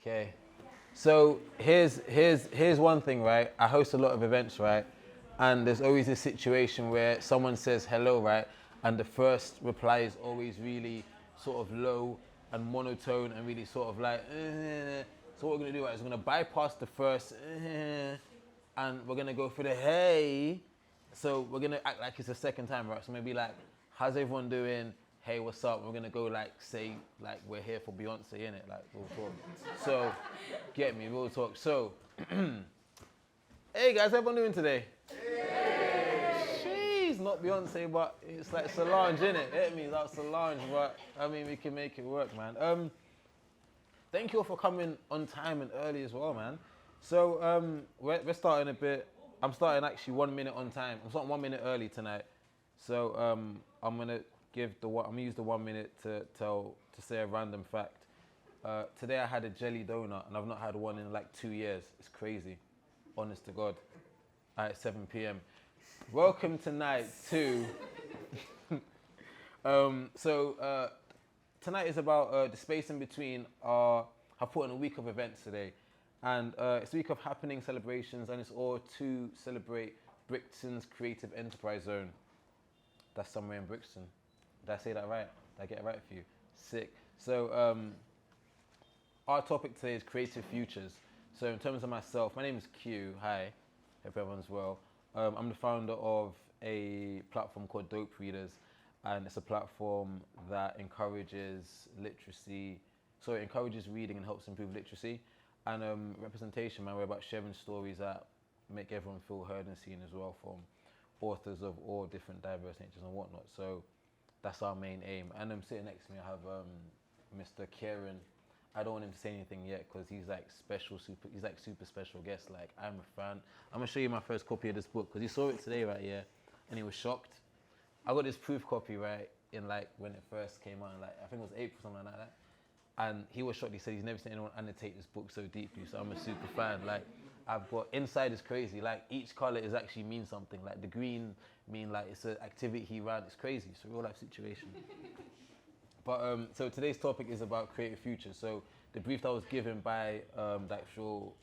Okay. So here's one thing, right? I host a lot of events, right? And there's always this situation where someone says hello, right? And the first reply is always really sort of low and monotone and really sort of like, eh. So what we're gonna do, right, is we're gonna bypass the first, and we're gonna go for the hey. So we're gonna act like it's the second time, right? So maybe like, how's everyone doing? Hey, what's up? We're gonna go like say like we're here for Beyonce, innit? Like we'll talk. So get me, we'll talk. So hey guys, how everyone doing today? She's not Beyonce, but it's like Solange, innit? It means that's Solange, but I mean we can make it work, man. Thank you all for coming on time and early as well, man. So we're starting a bit. I'm starting actually 1 minute on time. I'm starting 1 minute early tonight. So I'm gonna use the 1 minute to say a random fact. Today I had a jelly donut and I've not had one in like 2 years. It's crazy, honest to God. At 7 p.m. Welcome tonight to. Tonight is about the space in between. I've put in a week of events today, and it's a week of happening celebrations, and it's all to celebrate Brixton's creative enterprise zone. That's somewhere in Brixton. Did I say that right? Did I get it right for you? Sick. So our topic today is creative futures. So in terms of myself, my name is Q. Hi, hope everyone's well. I'm the founder of a platform called Dope Readers, and it's a platform that encourages reading and helps improve literacy. And representation, man, we're about sharing stories that make everyone feel heard and seen as well, from authors of all different diverse natures and whatnot. So that's our main aim. And sitting next to me, I have Mr. Kieran. I don't want him to say anything yet because he's like super special guest. Like, I'm a fan. I'm gonna show you my first copy of this book because he saw it today, right? Yeah, and he was shocked. I got this proof copy, right, in like when it first came out, like I think it was April, something like that. And he was shocked. He said he's never seen anyone annotate this book so deeply. So I'm a super fan. Like, I've got inside is crazy. Like, each color is actually mean something. Like the green mean like it's an activity he ran. It's crazy. It's a real life situation. But so today's topic is about creative futures. So the brief that was given by the actual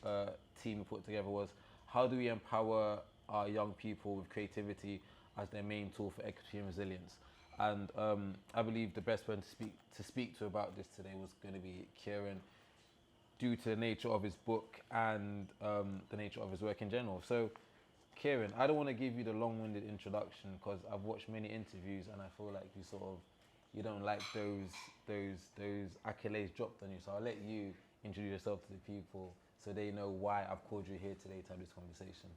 team we put together was, how do we empower our young people with creativity as their main tool for equity and resilience? And I believe the best person to speak to about this today was going to be Kieran, due to the nature of his book and the nature of his work in general. So Kieran, I don't want to give you the long-winded introduction because I've watched many interviews and I feel like you don't like those accolades dropped on you. So I'll let you introduce yourself to the people so they know why I've called you here today to have this conversation.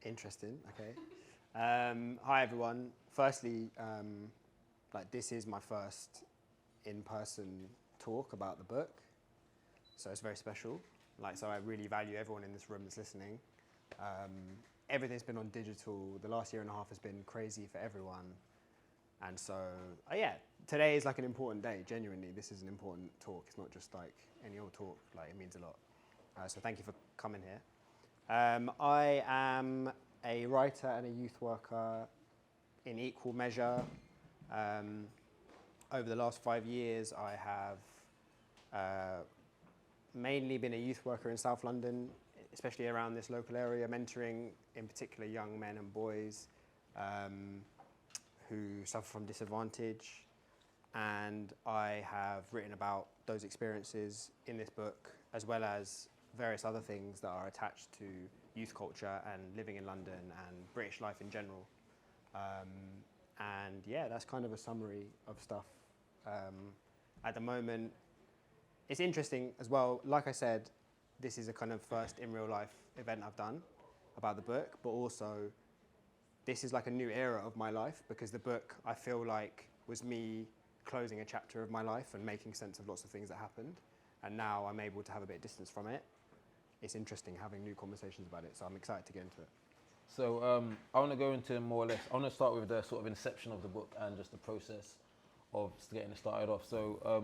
Interesting. Okay. Hi everyone. Firstly, like this is my first in-person talk about the book, so it's very special. Like, so I really value everyone in this room that's listening. Everything's been on digital. The last year and a half has been crazy for everyone. And so, yeah, today is like an important day, genuinely. This is an important talk. It's not just like any old talk, like it means a lot. So thank you for coming here. I am a writer and a youth worker in equal measure. Over the last 5 years, I have mainly been a youth worker in South London, especially around this local area, mentoring in particular young men and boys who suffer from disadvantage, and I have written about those experiences in this book, as well as various other things that are attached to youth culture and living in London and British life in general. And yeah, that's kind of a summary of stuff. At the moment, it's interesting as well, like I said, this is a kind of first in real life event I've done about the book, but also this is like a new era of my life because the book, I feel like, was me closing a chapter of my life and making sense of lots of things that happened. And now I'm able to have a bit of distance from it. It's interesting having new conversations about it, so I'm excited to get into it. So I want to go into more or less, I want to start with the sort of inception of the book and just the process of getting it started off. So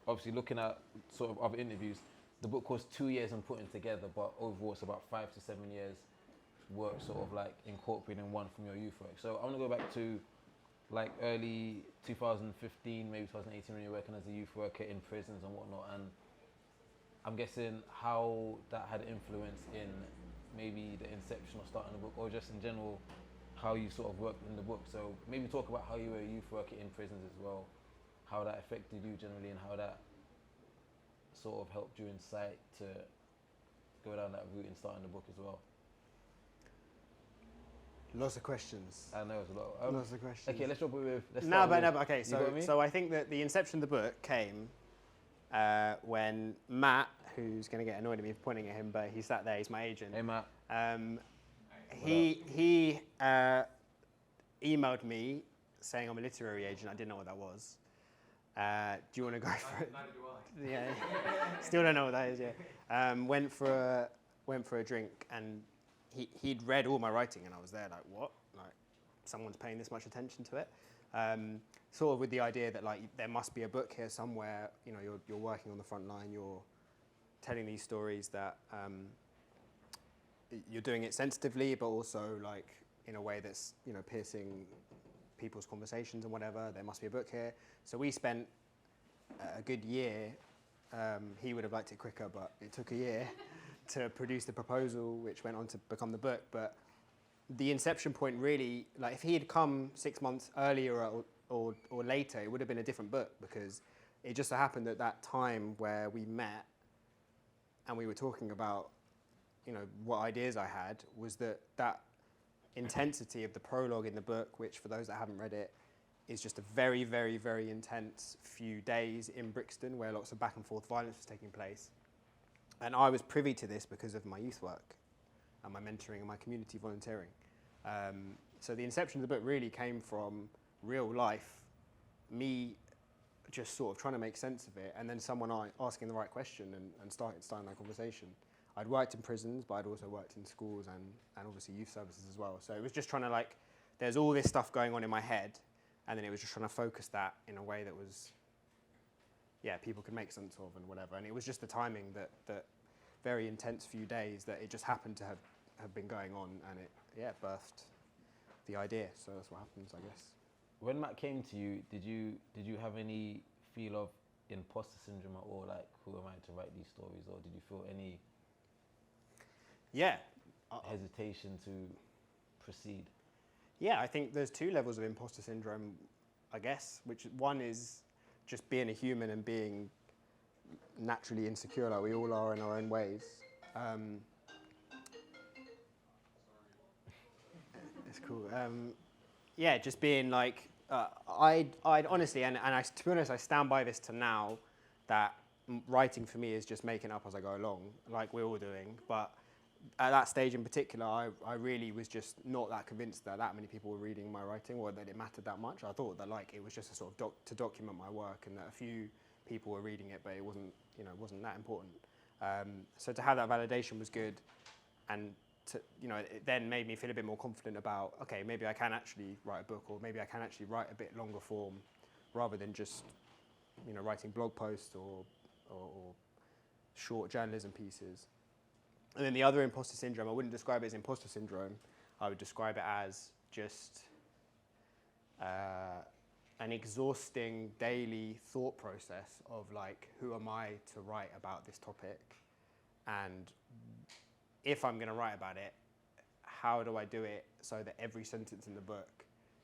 obviously looking at sort of other interviews, the book was 2 years in putting together, but overall it's about 5 to 7 years work sort of like incorporating one from your youth work. So I want to go back to like early 2015, maybe 2018 when you're working as a youth worker in prisons and whatnot. And I'm guessing how that had influence in maybe the inception of starting the book, or just in general how you sort of worked in the book. So maybe talk about how you were a youth worker in prisons as well, how that affected you generally, and how that sort of helped you incite to go down that route in starting the book as well. Lots of questions. I know it's a lot. Lots of questions. Okay, let's drop it with. Okay. So I think that the inception of the book came when Matt, who's going to get annoyed at me for pointing at him, but he sat there. He's my agent. Hey Matt. He emailed me saying I'm a literary agent. I didn't know what that was. Do you want to go for it? Neither do I. Yeah. Still don't know what that is. Yeah. Went for a drink, and he'd read all my writing, and I was there like, what? Like, someone's paying this much attention to it. Sort of with the idea that like there must be a book here somewhere. You know, you're working on the front line. You're telling these stories that you're doing it sensitively, but also like in a way that's, you know, piercing people's conversations and whatever. There must be a book here. So we spent a good year. He would have liked it quicker, but it took a year to produce the proposal, which went on to become the book. But the inception point really, like if he had come 6 months earlier or later, it would have been a different book, because it just so happened that that time where we met and we were talking about, you know, what ideas I had, was that intensity of the prologue in the book, which for those that haven't read it, is just a very, very, very intense few days in Brixton where lots of back and forth violence was taking place. And I was privy to this because of my youth work and my mentoring and my community volunteering. So the inception of the book really came from real life, me just sort of trying to make sense of it, and then someone asking the right question and starting that conversation. I'd worked in prisons, but I'd also worked in schools and obviously youth services as well. So it was just trying to, like, there's all this stuff going on in my head, and then it was just trying to focus that in a way that was, yeah, people could make sense of and whatever. And it was just the timing that very intense few days that it just happened to have been going on, and it, yeah, birthed the idea. So that's what happens, I guess. When Matt came to you, did you have any feel of imposter syndrome at all? Like, who am I to write these stories? Or did you feel any hesitation to proceed? Yeah, I think there's two levels of imposter syndrome, I guess, which one is just being a human and being naturally insecure, like we all are in our own ways. It's cool. Yeah, just being like, I'd honestly, and to be honest, I stand by this to now, that writing for me is just making up as I go along, like we're all doing. But at that stage in particular, I really was just not that convinced that many people were reading my writing, or that it mattered that much. I thought that like it was just a sort of to document my work, and that a few people were reading it, but it wasn't, you know, wasn't that important. So to have that validation was good, and to, you know, it then made me feel a bit more confident about, okay, maybe I can actually write a book, or maybe I can actually write a bit longer form, rather than just, you know, writing blog posts or short journalism pieces. And then the other imposter syndrome, I wouldn't describe it as imposter syndrome. I would describe it as just an exhausting daily thought process of like, who am I to write about this topic? And if I'm going to write about it, how do I do it so that every sentence in the book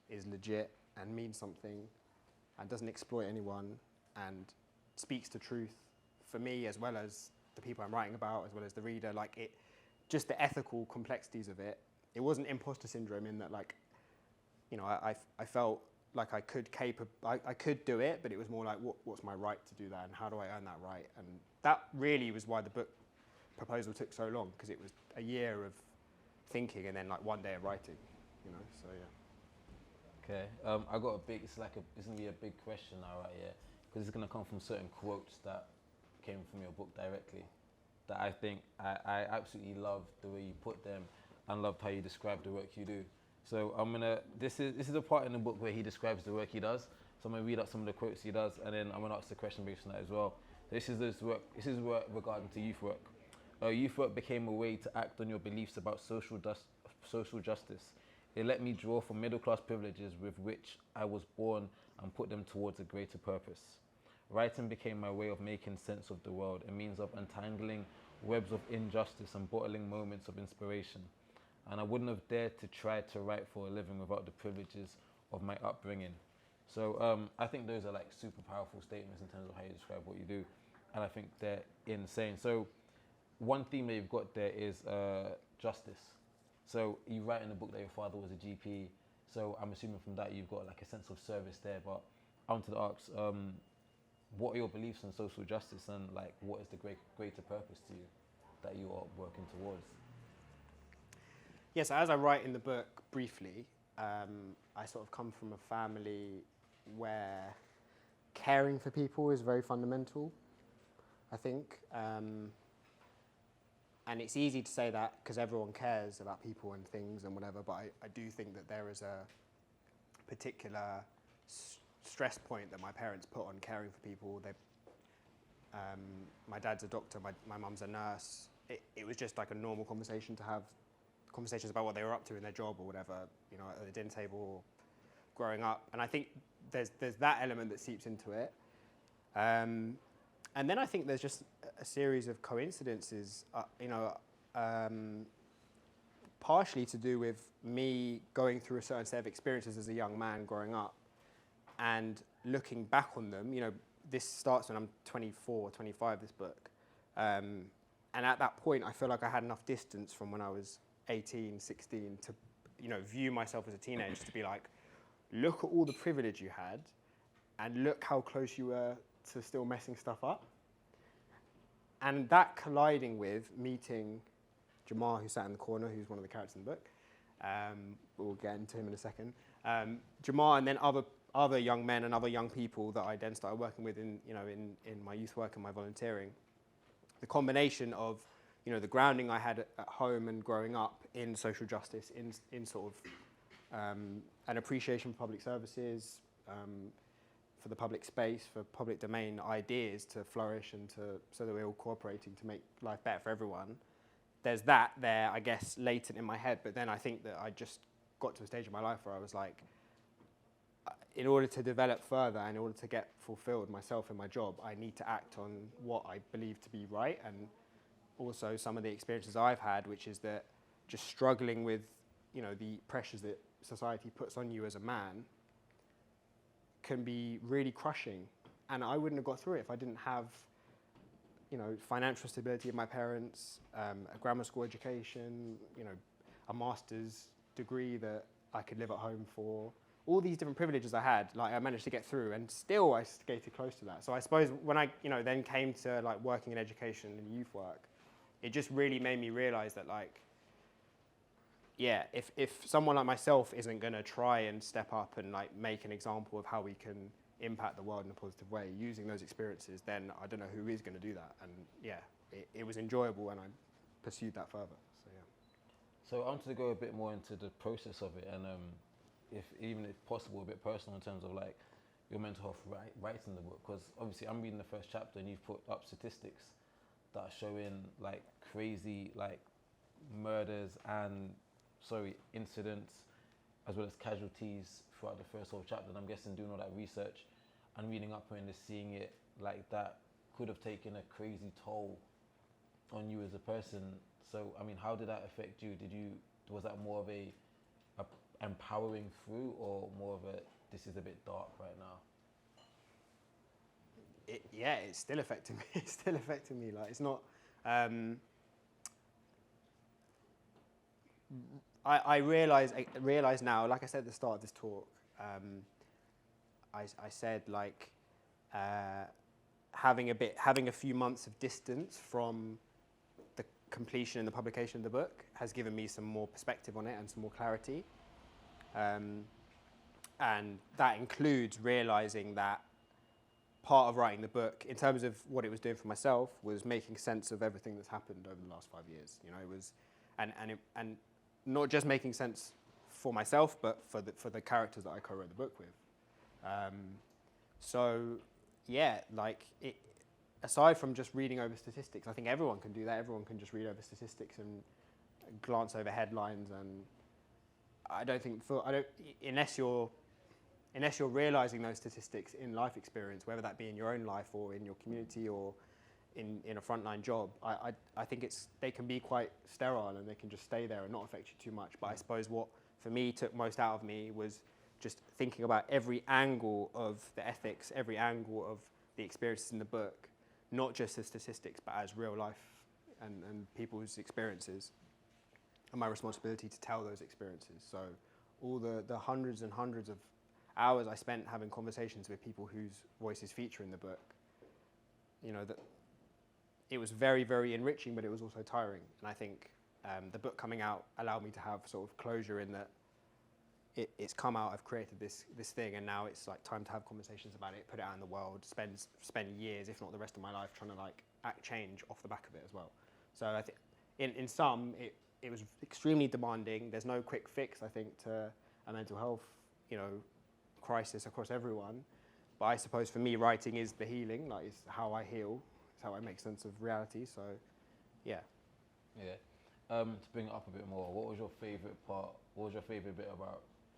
is legit and means something and doesn't exploit anyone and speaks to truth for me, as well as the people I'm writing about, as well as the reader. Like, it, just the ethical complexities of it. It wasn't imposter syndrome in that, like, you know, I felt like I could do it, but it was more like, what's my right to do that, and how do I earn that right? And that really was why the book proposal took so long, because it was a year of thinking and then like one day of writing, you know. So yeah. Okay, I got a big. It's gonna be a big question now, right? Yeah, because it's gonna come from certain quotes that came from your book directly, that I think I absolutely loved the way you put them, and loved how you described the work you do. So this is a part in the book where he describes the work he does. So I'm gonna read out some of the quotes he does, and then I'm gonna ask the question based on that as well. This is work regarding to youth work. Youth work became a way to act on your beliefs about social justice. It let me draw from middle-class privileges with which I was born and put them towards a greater purpose. Writing became my way of making sense of the world, a means of untangling webs of injustice and bottling moments of inspiration. And I wouldn't have dared to try to write for a living without the privileges of my upbringing. So I think those are like super powerful statements in terms of how you describe what you do, and I think they're insane. So one theme that you've got there is justice. So you write in the book that your father was a GP, so I'm assuming from that you've got like a sense of service there. But I wanted to ask, what are your beliefs on social justice, and like what is the greater purpose to you that you are working towards? Yes, as I write in the book briefly, I sort of come from a family where caring for people is very fundamental, I think. And it's easy to say that because everyone cares about people and things and whatever, but I do think that there is a particular stress point that my parents put on caring for people. My dad's a doctor, my mum's a nurse. It was just like a normal conversation to have, conversations about what they were up to in their job or whatever, you know, at the dinner table or growing up. And I think there's that element that seeps into it. And then I think there's just a series of coincidences, partially to do with me going through a certain set of experiences as a young man growing up and looking back on them. You know, this starts when I'm 24, 25, this book. And at that point, I feel like I had enough distance from when I was 18, 16 to, you know, view myself as a teenager to be like, look at all the privilege you had and look how close you were to still messing stuff up. And that colliding with meeting Jamal, who sat in the corner, who's one of the characters in the book. We'll get into him in a second. Jamal, and then other young men and other young people that I then started working with in my youth work and my volunteering. The combination of, you know, the grounding I had at home and growing up in social justice, in sort of an appreciation for public services, for the public space, for public domain ideas to flourish and so that we're all cooperating to make life better for everyone. There's that there, I guess, latent in my head, but then I think that I just got to a stage in my life where I was like, in order to develop further and in order to get fulfilled myself in my job, I need to act on what I believe to be right, and also some of the experiences I've had, which is that just struggling with, you know, the pressures that society puts on you as a man can be really crushing. And I wouldn't have got through it if I didn't have, you know, financial stability of my parents, a grammar school education, you know, a master's degree that I could live at home for. All these different privileges I had, like I managed to get through, and still I skated close to that. So I suppose when I, you know, then came to like working in education and youth work, it just really made me realize that, like, yeah, if someone like myself isn't going to try and step up and like make an example of how we can impact the world in a positive way using those experiences, then I don't know who is going to do that. And yeah, it was enjoyable, and I pursued that further. So yeah. So I wanted to go a bit more into the process of it, and if possible, a bit personal in terms of like your mental health writing the book, because obviously I'm reading the first chapter and you've put up statistics that are showing like crazy like murders and incidents as well as casualties throughout the first whole chapter. And I'm guessing doing all that research and reading up and just seeing it like that could have taken a crazy toll on you as a person. So I mean, how did that affect you? Was that more of a empowering through, or more of a this is a bit dark right now? It's still affecting me. It's still affecting me. Like, it's not. I realize now. Like I said at the start of this talk, I said like having a few months of distance from the completion and the publication of the book has given me some more perspective on it and some more clarity. And that includes realizing that part of writing the book, in terms of what it was doing for myself, was making sense of everything that's happened over the last 5 years. You know, it was, and not just making sense for myself, but for the characters that I co-wrote the book with. So yeah, like aside from just reading over statistics, I think everyone can do that. Everyone can just read over statistics and glance over headlines, and unless you're unless you're realizing those statistics in life experience, whether that be in your own life or in your community or in a frontline job, I think they can be quite sterile and they can just stay there and not affect you too much. But I suppose what for me took most out of me was just thinking about every angle of the ethics, every angle of the experiences in the book, not just the statistics, but as real life and people's experiences, and my responsibility to tell those experiences. So all the hundreds and hundreds of hours I spent having conversations with people whose voices feature in the book, that it was very, very enriching, but it was also tiring. And I think the book coming out allowed me to have sort of closure in that it's come out, I've created this thing, and now it's like time to have conversations about it, put it out in the world, spend years, if not the rest of my life, trying to like act change off the back of it as well. So I think in sum, it was extremely demanding. There's no quick fix, I think, to a mental health, crisis across everyone. But I suppose for me, writing is the healing, like it's how I heal, it's how I make sense of reality. So, yeah. Yeah. To bring it up a bit more, what was your favourite part? What was your favourite bit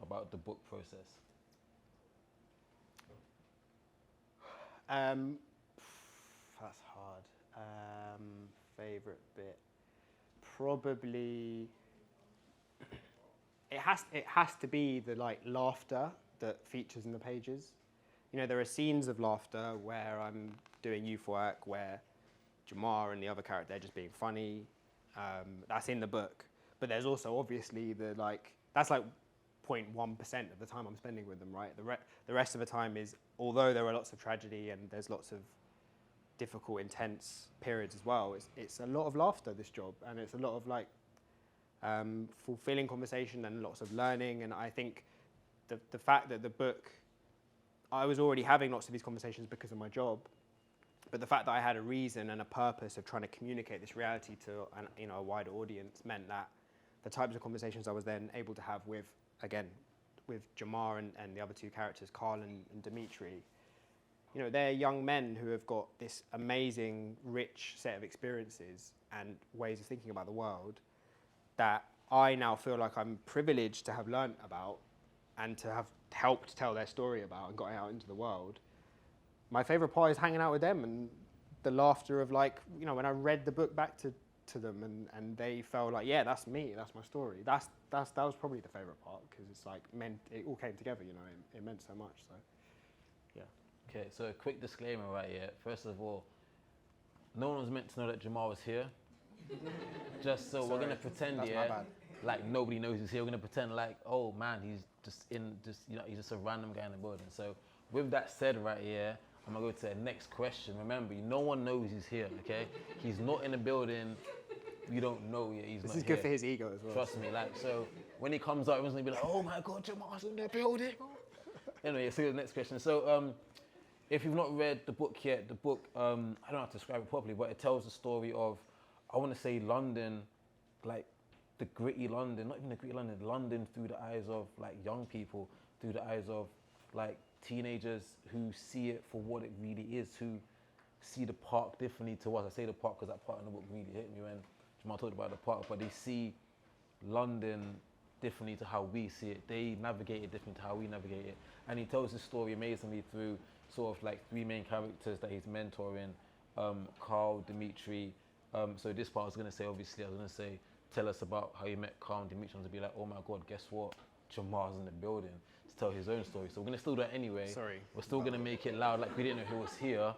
about the book process? That's hard. Favourite bit, probably. It has to be the like laughter that features in the pages. There are scenes of laughter where I'm doing youth work, where Jamar and the other character, they're just being funny. That's in the book. But there's also obviously that's like 0.1% of the time I'm spending with them, right? The rest of the time is, although there are lots of tragedy and there's lots of difficult, intense periods as well, it's a lot of laughter, this job, and it's a lot of fulfilling conversation and lots of learning. And I think the fact that the book, I was already having lots of these conversations because of my job, but the fact that I had a reason and a purpose of trying to communicate this reality to a wider audience meant that the types of conversations I was then able to have with Jamar and the other two characters, Carl and Dimitri, they're young men who have got this amazing, rich set of experiences and ways of thinking about the world that I now feel like I'm privileged to have learnt about and to have helped tell their story about and got out into the world. My favourite part is hanging out with them and the laughter of when I read the book back to them and they felt like, yeah, that's me, that's my story. That was probably the favourite part because it's it all came together, it meant so much. So, yeah. Okay, so a quick disclaimer right here. First of all, no one was meant to know that Jamar was here. Just so we're gonna pretend, like nobody knows he's here. We're gonna pretend like, oh man, he's he's just a random guy in the building. So with that said right here, I'm gonna go to the next question. Remember, no one knows he's here, okay? He's not in the building. You don't know yet he's not here. This is good for his ego as well. Trust me, so when he comes out, everyone's gonna be like, oh my God, Jamar's in the building. Anyway, so the next question. So if you've not read the book yet, the book, I don't know how to describe it properly, but it tells the story of, I want to say London, like the gritty London, not even the gritty London, London through the eyes of young people, through the eyes of teenagers who see it for what it really is, who see the park differently to us. I say the park because that part in the book really hit me when Jamal talked about the park, but they see London differently to how we see it. They navigate it differently to how we navigate it. And he tells his story amazingly through sort of three main characters that he's mentoring, Carl, Dimitri. So this part I was going to say, tell us about how you met Carl and Dimitri, to be like, oh my God, guess what? Jamar's in the building to tell his own story. So we're going to still do that anyway. Sorry. We're still going to make it loud like we didn't know who was here.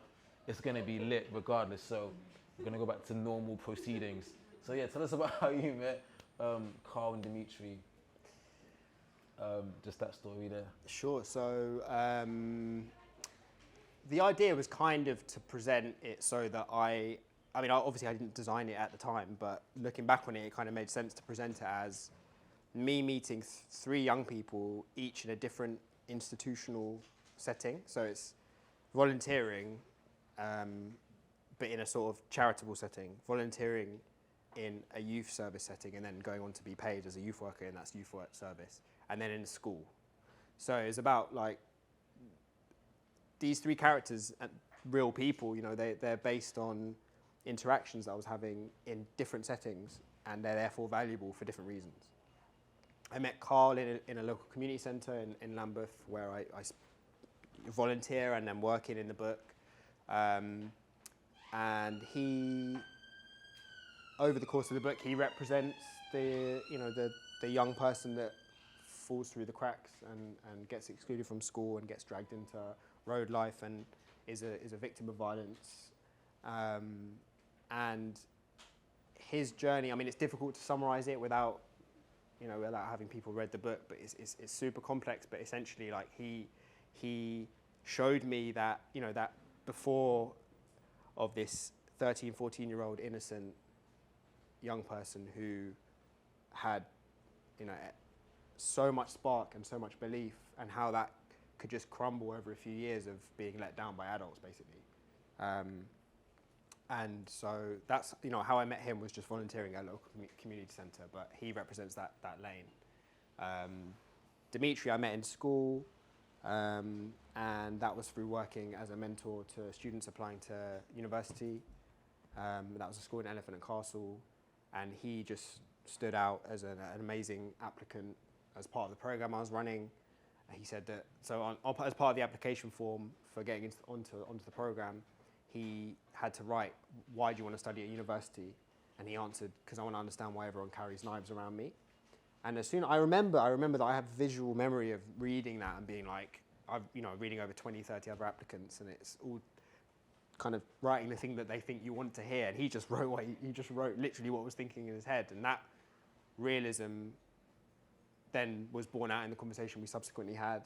It's going to be lit regardless. So we're going to go back to normal proceedings. So yeah, tell us about how you met Carl and Dimitri. Just that story there. Sure. So the idea was kind of to present it so that obviously I didn't design it at the time, but looking back on it, it kind of made sense to present it as me meeting three young people, each in a different institutional setting. So it's volunteering, but in a sort of charitable setting, volunteering in a youth service setting, and then going on to be paid as a youth worker in that youth work service, and then in a school. So it's about these three characters, real people, they're based on interactions that I was having in different settings, and they're therefore valuable for different reasons. I met Carl in a local community centre in Lambeth, where I volunteer and then working in the book. And he, over the course of the book, he represents the young person that falls through the cracks and gets excluded from school and gets dragged into road life and is a victim of violence. And his journey, I mean, it's difficult to summarize it without having people read the book, but it's super complex. But essentially, like, he showed me that, that before of this 13, 14-year-old innocent young person who had, so much spark and so much belief, and how that could just crumble over a few years of being let down by adults, basically. And so that's, how I met him was just volunteering at a local community centre, but he represents that lane. Dimitri I met in school, and that was through working as a mentor to students applying to university. That was a school in Elephant and Castle, and he just stood out as an amazing applicant as part of the programme I was running. He said that, as part of the application form for getting onto the programme, he had to write, why do you want to study at university? And he answered, because I want to understand why everyone carries knives around me. And I remember that I have visual memory of reading that and being like, reading over 20, 30 other applicants, and it's all kind of writing the thing that they think you want to hear. And he just wrote literally what was thinking in his head. And that realism then was born out in the conversation we subsequently had.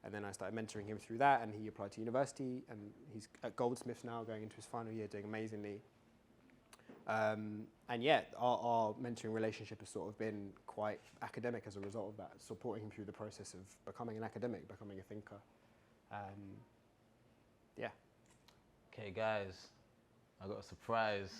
And then I started mentoring him through that, and he applied to university, and he's at Goldsmiths now, going into his final year, doing amazingly. And yeah, our mentoring relationship has sort of been quite academic as a result of that, supporting him through the process of becoming an academic, becoming a thinker. Yeah. Okay, guys, I got a surprise.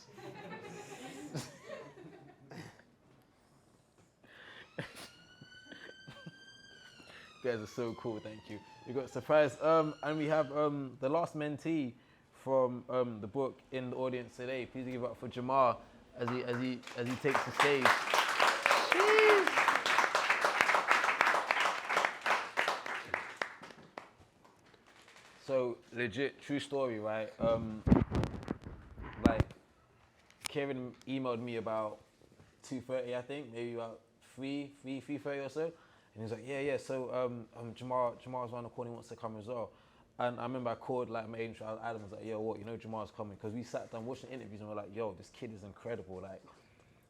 You guys are so cool, thank you. We got a surprise, and we have the last mentee from the book in the audience today. Please give it up for Jamar as he takes the stage. Jeez. So legit, true story, right? Like, Kieran emailed me about 2:30, I think, maybe about 3:30 or so. And he was like, yeah, so Jamar's around the corner, he wants to come as well. And I remember I called like my agent, Adam, was like, yo, what, Jamar's coming? Because we sat down watching interviews and we're like, yo, this kid is incredible. Like,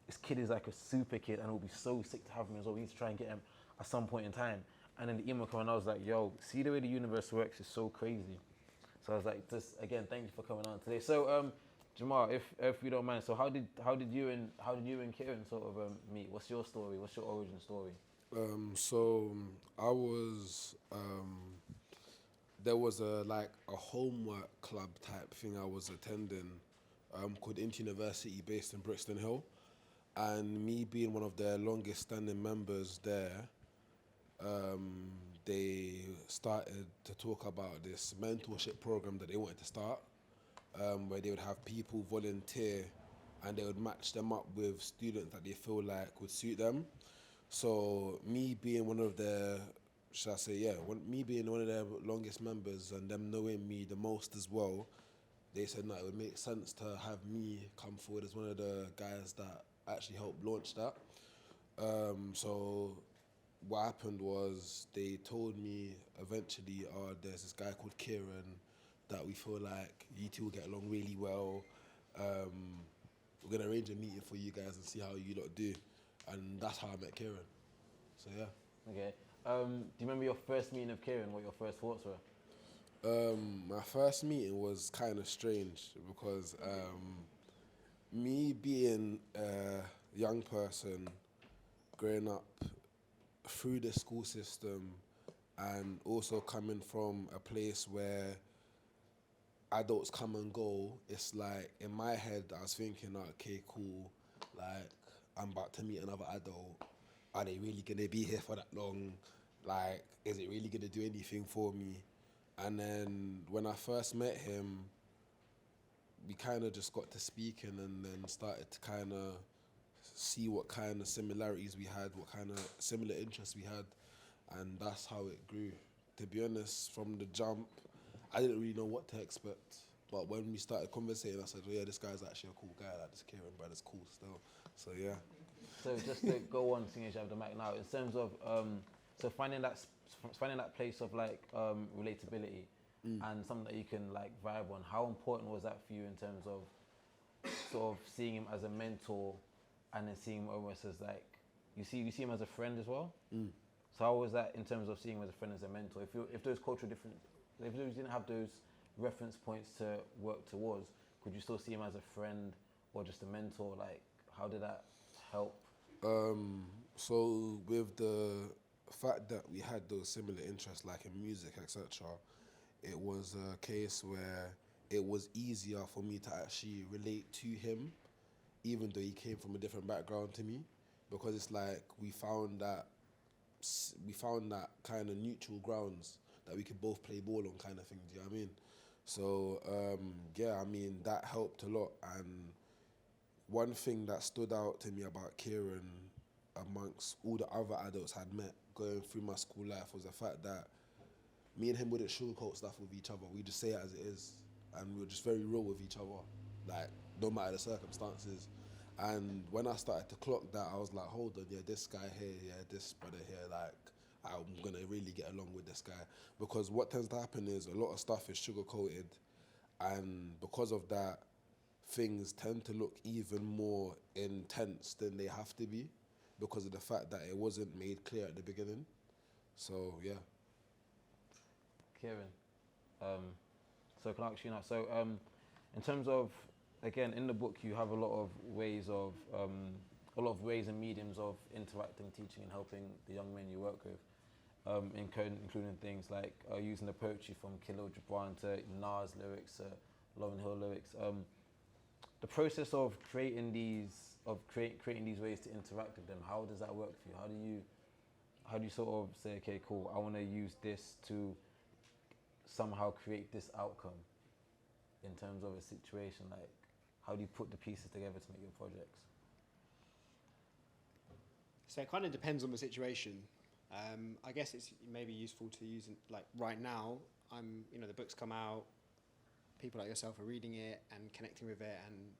this kid is like a super kid, and it'll be so sick to have him as well. We need to try and get him at some point in time. And then the email came and I was like, yo, see the way the universe works is so crazy. So I was like, just again, thank you for coming on today. So Jamar, if you don't mind, so how did you and Kieran sort of meet? What's your story? What's your origin story? So I was, there was a homework club type thing I was attending, called University, based in Brixton Hill, and me being one of their longest standing members there, they started to talk about this mentorship program that they wanted to start, where they would have people volunteer and they would match them up with students that they feel like would suit them. So me being one of their, me being one of their longest members and them knowing me the most as well, they said, no, it would make sense to have me come forward as one of the guys that actually helped launch that. So what happened was they told me eventually, there's this guy called Kieran that we feel like you two will get along really well. We're gonna arrange a meeting for you guys and see how you lot do. And that's how I met Kieran. So yeah. Okay. Do you remember your first meeting of Kieran? What your first thoughts were? My first meeting was kind of strange because me being a young person, growing up through the school system, and also coming from a place where adults come and go, it's like in my head I was thinking, okay, cool, like I'm about to meet another adult. Are they really gonna be here for that long? Like, is it really gonna do anything for me? And then when I first met him, we kind of just got to speaking and then started to kind of see what kind of similarities we had, what kind of similar interests we had, and that's how it grew. To be honest, from the jump, I didn't really know what to expect. But when we started conversating, I said, "Oh yeah, this guy's actually a cool guy. Like this Kieran, brother's cool still." So yeah. So just to go on, seeing as you have the mic now, in terms of so finding that place of like relatability and something that you can like vibe on. How important was that for you in terms of sort of seeing him as a mentor, and then seeing him almost as like you see him as a friend as well? So how was that in terms of seeing him as a friend, as a mentor? If those cultural different, if you didn't have those reference points to work towards, could you still see him as a friend or just a mentor? Like, how did that help? So with the fact that we had those similar interests, like in music, etc., it was a case where it was easier for me to actually relate to him, even though he came from a different background to me, because it's like we found that kind of neutral grounds that we could both play ball on, kind of thing. Do you know what I mean? So yeah, I mean that helped a lot. And one thing that stood out to me about Kieran, amongst all the other adults I'd met going through my school life, was the fact that me and him wouldn't sugarcoat stuff with each other. We just say it as it is, and we were just very real with each other, like no matter the circumstances. And when I started to clock that, I was like, hold on, yeah, this guy here, yeah, this brother here, like, I'm gonna really get along with this guy. Because what tends to happen is a lot of stuff is sugar-coated, and because of that, things tend to look even more intense than they have to be, because of the fact that it wasn't made clear at the beginning. So, yeah. Kieran, so can I ask you now? So, in terms of, again, in the book, you have a lot of ways and mediums of interacting, teaching, and helping the young men you work with, including things like using the poetry from Khalil Gibran to Nas lyrics, Lauryn Hill lyrics. The process of creating these ways to interact with them, how does that work for you? How do you sort of say, okay, cool, I want to use this to somehow create this outcome in terms of a situation? Like, how do you put the pieces together to make your projects? So it kind of depends on the situation. I guess it's maybe useful to use, like right now, the book's come out, people like yourself are reading it and connecting with it, and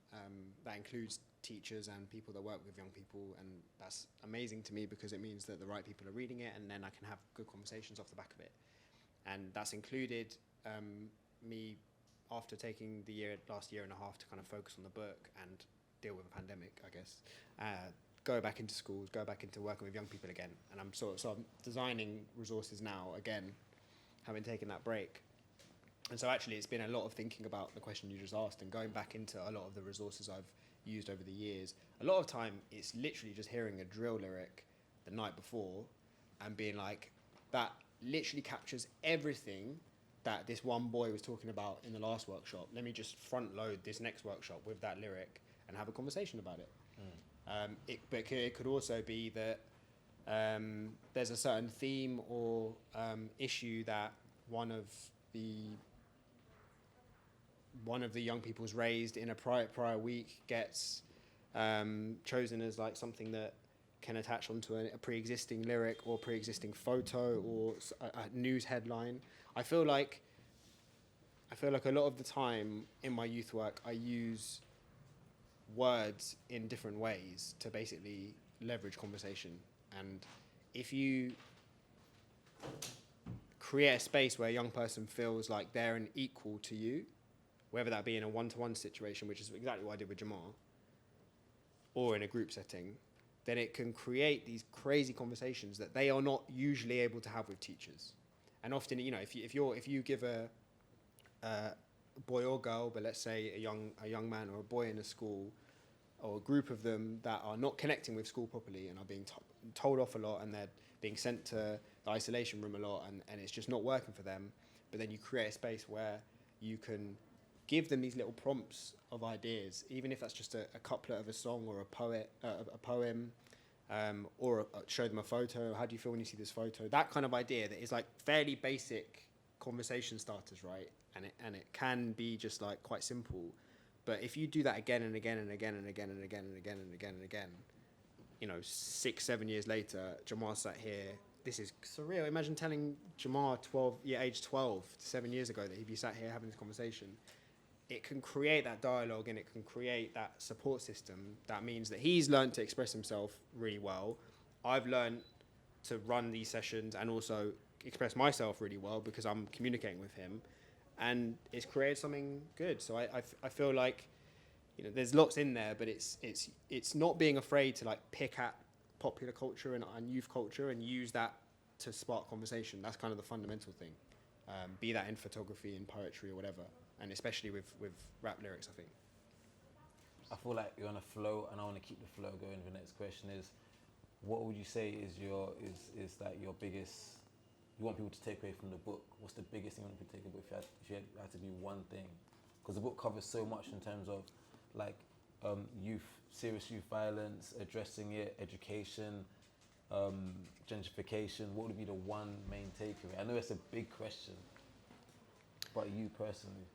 that includes teachers and people that work with young people, and that's amazing to me because it means that the right people are reading it, and then I can have good conversations off the back of it. And that's included me, after taking the last year and a half to kind of focus on the book and deal with a pandemic, I guess, go back into schools, go back into working with young people again. And I'm I'm designing resources now again, having taken that break. And so actually it's been a lot of thinking about the question you just asked and going back into a lot of the resources I've used over the years. A lot of time it's literally just hearing a drill lyric the night before and being like, that literally captures everything that this one boy was talking about in the last workshop. Let me just front load this next workshop with that lyric and have a conversation about it. But it could also be that there's a certain theme or issue that one of the young people's raised in a prior week gets chosen as like something that can attach onto a pre-existing lyric or pre-existing photo or a news headline. I feel like a lot of the time in my youth work, I use words in different ways to basically leverage conversation. And if you create a space where a young person feels like they're an equal to you, whether that be in a one-to-one situation, which is exactly what I did with Jamal, or in a group setting, then it can create these crazy conversations that they are not usually able to have with teachers. And often, if you give a boy or girl, but let's say a young man or a boy in a school, or a group of them that are not connecting with school properly and are being told off a lot, and they're being sent to the isolation room a lot, and it's just not working for them. But then you create a space where you can give them these little prompts of ideas, even if that's just a couplet of a song or a poem, or show them a photo. How do you feel when you see this photo? That kind of idea that is like fairly basic conversation starters, right? And it can be just like quite simple. But if you do that again and again and again and again and again and again and again and again, 6, 7 years later, Jamar sat here. This is surreal. Imagine telling Jamar age 12, 7 years ago, that he'd be sat here having this conversation. It can create that dialogue and it can create that support system. That means that he's learned to express himself really well. I've learned to run these sessions and also express myself really well because I'm communicating with him, and it's created something good. So I feel like, there's lots in there, but it's not being afraid to like pick at popular culture and youth culture and use that to spark conversation. That's kind of the fundamental thing. Be that in photography, in poetry, or whatever, and especially with rap lyrics, I think. I feel like you're on a flow, and I want to keep the flow going. The next question is, what would you say is your biggest? You want people to take away from the book. What's the biggest thing you want people to take away if you had to do one thing? Because the book covers so much in terms of like serious youth violence, addressing it, education, gentrification. What would be the one main takeaway? I know it's a big question, but you personally.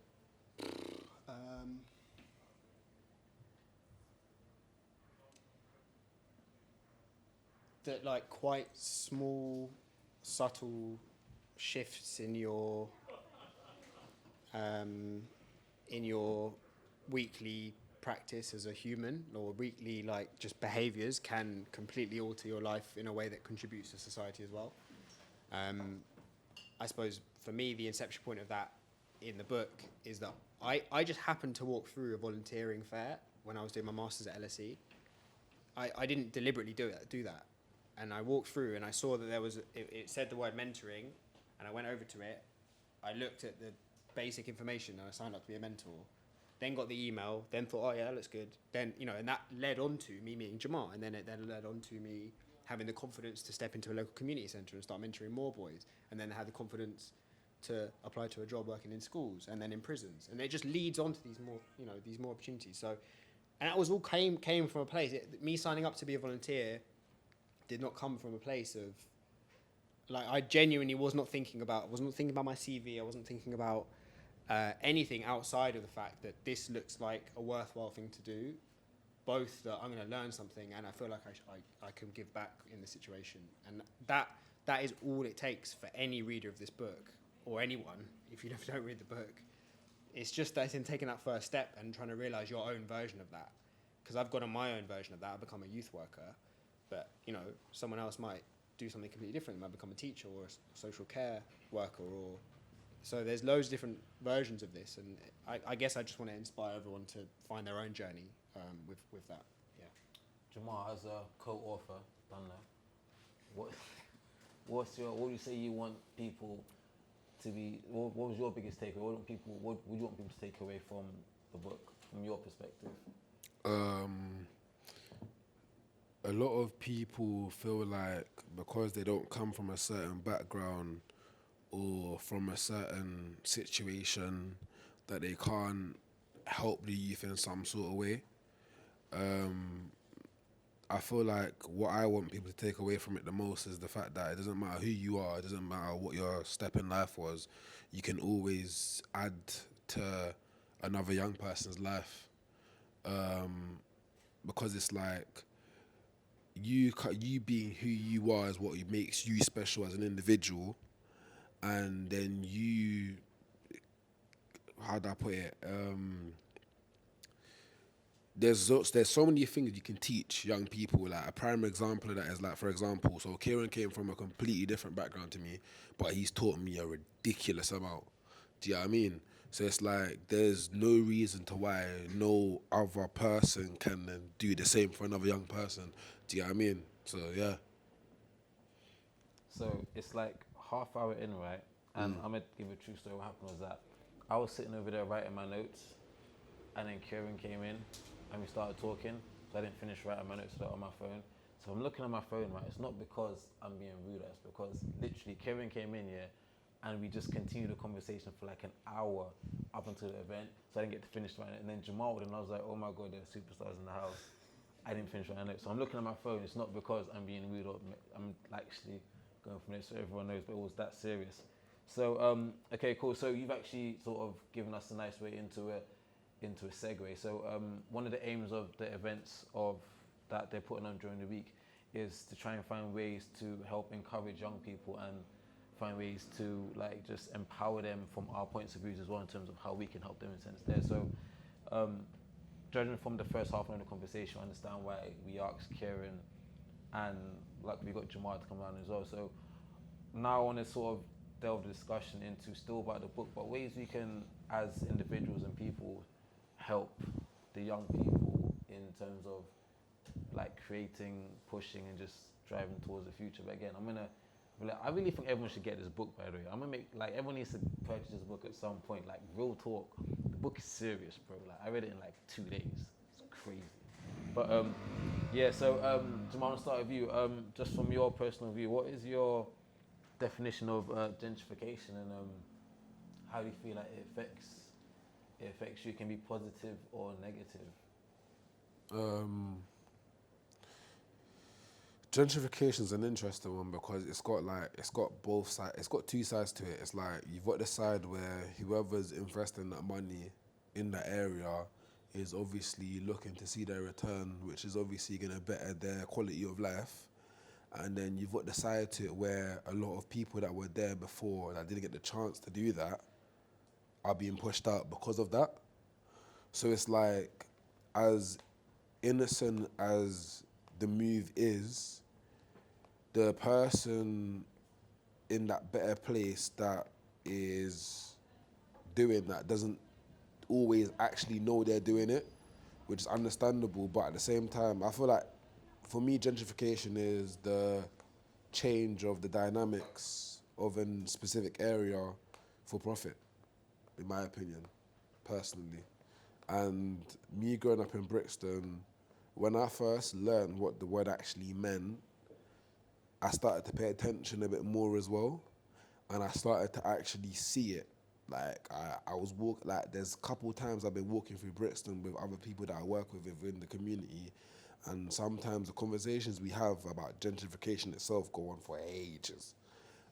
That like quite small, subtle shifts in your weekly practice as a human, or weekly like just behaviours, can completely alter your life in a way that contributes to society as well. I suppose for me, the inception point of that in the book is that I just happened to walk through a volunteering fair when I was doing my masters at LSE. I didn't deliberately do that. And I walked through and I saw that it said the word mentoring, and I went over to it. I looked at the basic information and I signed up to be a mentor. Then got the email, then thought, oh yeah, that looks good. Then, and that led on to me meeting Jamar, and then it led on to me having the confidence to step into a local community centre and start mentoring more boys, and then have the confidence to apply to a job working in schools and then in prisons. And it just leads on to these more opportunities. So, and that was all came from a place, me signing up to be a volunteer did not come from a place of, like, I genuinely was not thinking about my CV, I wasn't thinking about anything outside of the fact that this looks like a worthwhile thing to do, both that I'm going to learn something and I feel like I can give back in the situation. And that is all it takes for any reader of this book, or anyone, if you don't read the book. It's just that it's in taking that first step and trying to realise your own version of that. Because I've got my own version of that. I've become a youth worker, but someone else might do something completely different. They might become a teacher or a social care worker, or so there's loads of different versions of this, and I guess I just want to inspire everyone to find their own journey with that. Yeah. Jamar, as a co-author, done that. What do you say you want people to be? What was your biggest takeaway? What would you want people to take away from the book, from your perspective? A lot of people feel like because they don't come from a certain background or from a certain situation that they can't help the youth in some sort of way. I feel like what I want people to take away from it the most is the fact that it doesn't matter who you are, it doesn't matter what your step in life was, you can always add to another young person's life. Because it's like, you being who you are is what makes you special as an individual, and then how do I put it? There's so many things you can teach young people. Like a prime example of that is, like, for example, so Kieran came from a completely different background to me, but he's taught me a ridiculous amount. Do you know what I mean? So it's like there's no reason to why no other person can then do the same for another young person. Do you know what I mean? So yeah. So it's like half hour in, right? And I'm gonna give a true story. What happened was that I was sitting over there writing my notes, and then Kieran came in and we started talking. So I didn't finish writing my notes on my phone. So I'm looking at my phone, right? It's not because I'm being rude, it's because literally Kieran came in here and we just continued the conversation for like an hour up until the event. So I didn't get to finish writing it. And then Jamal would, and I was like, oh my God, there are superstars in the house. I didn't finish writing notes. So I'm looking at my phone. It's not because I'm being rude or I'm actually going from it so everyone knows, but it was that serious. So, okay, cool. So you've actually sort of given us a nice way into a segue. So one of the aims of the events of that they're putting on during the week is to try and find ways to help encourage young people and find ways to like just empower them from our points of views as well in terms of how we can help them in a sense there. So judging from the first half of the conversation, I understand why we asked Kieran and like we got Jamal to come around as well. So now I want to sort of delve the discussion into still about the book, but ways we can, as individuals and people, help the young people in terms of like creating, pushing, and just driving towards the future. But again, I really think everyone should get this book, by the way. Like, everyone needs to purchase this book at some point. Like, real talk. The book is serious, bro. Like, I read it in like 2 days. It's crazy. But, yeah, so, Jamal, I'll start with you. Just from your personal view, what is your definition of gentrification, and how do you feel like it affects you? It can be positive or negative. Gentrification is an interesting one because it's got both sides. It's got 2 sides to it. It's like you've got the side where whoever's investing that money in that area is obviously looking to see their return, which is obviously going to better their quality of life. And then you've got the side to it where a lot of people that were there before that didn't get the chance to do that are being pushed out because of that. So it's like, as innocent as the move is, the person in that better place that is doing that doesn't always actually know they're doing it, which is understandable. But at the same time, I feel like, for me, gentrification is the change of the dynamics of a specific area for profit, in my opinion, personally. And me growing up in Brixton, when I first learned what the word actually meant, I started to pay attention a bit more as well, and I started to actually see it. Like, I was there's a couple times I've been walking through Brixton with other people that I work with within the community, and sometimes the conversations we have about gentrification itself go on for ages.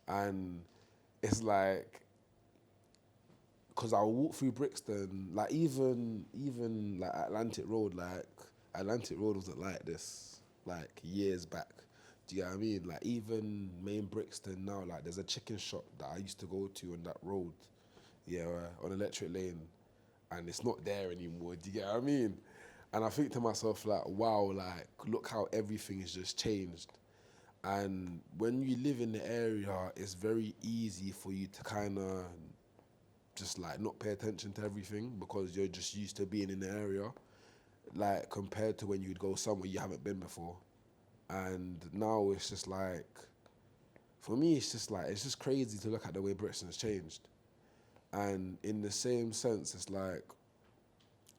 And it's because I'll walk through Brixton, like even like Atlantic Road wasn't like this, like, years back. Do you get what I mean? Like, even main Brixton now, like, there's a chicken shop that I used to go to on that road, on Electric Lane, and it's not there anymore. Do you get what I mean? And I think to myself, like, wow, like, look how everything has just changed. And when you live in the area, it's very easy for you to kind of just, like, not pay attention to everything because you're just used to being in the area, like, compared to when you'd go somewhere you haven't been before. And now it's just like, for me, it's just crazy to look at the way Brixton has changed. And in the same sense, it's like,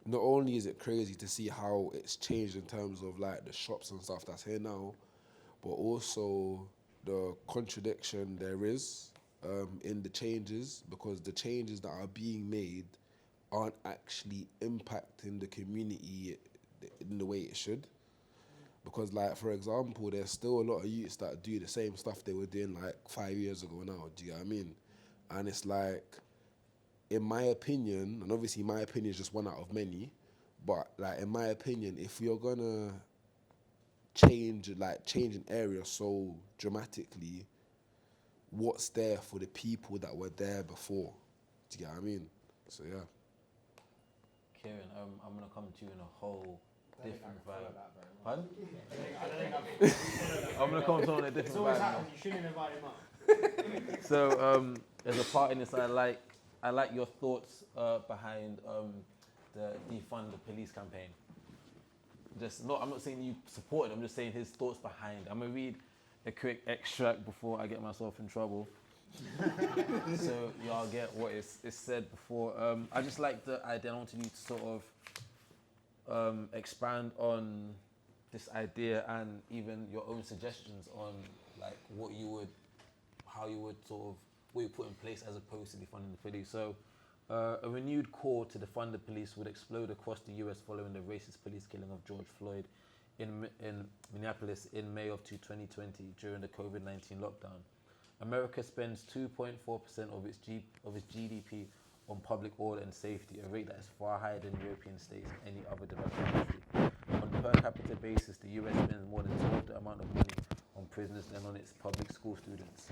not only is it crazy to see how it's changed in terms of like the shops and stuff that's here now, but also the contradiction there is in the changes, because the changes that are being made aren't actually impacting the community in the way it should. Because, like, for example, there's still a lot of youths that do the same stuff they were doing like 5 years ago now. Do you get what I mean? And it's like, in my opinion, and obviously my opinion is just one out of many, but like, in my opinion, if you're gonna change an area so dramatically, what's there for the people that were there before? Do you get what I mean? So yeah. Kieran, I'm gonna come to you in a whole different vibe. Pardon? I'm gonna come to you in a different vibe. It's always happens. You shouldn't invite him up. So there's a part in this I like your thoughts behind the Defund the Police campaign. I'm not saying you support it, I'm just saying his thoughts behind. I'm gonna read a quick extract before I get myself in trouble. So y'all get what is said before. I just like the idea. I wanted you to sort of expand this idea and even your own suggestions on like what you would put in place as opposed to defunding the police. So a renewed call to defund the police would explode across the US following the racist police killing of George Floyd in Minneapolis in May of 2020 during the COVID-19 lockdown. America spends 2.4% of its GDP on public order and safety, a rate that is far higher than European states and any other developed country. On on per capita basis, the US spends more than double the amount of money on prisoners than on its public school students.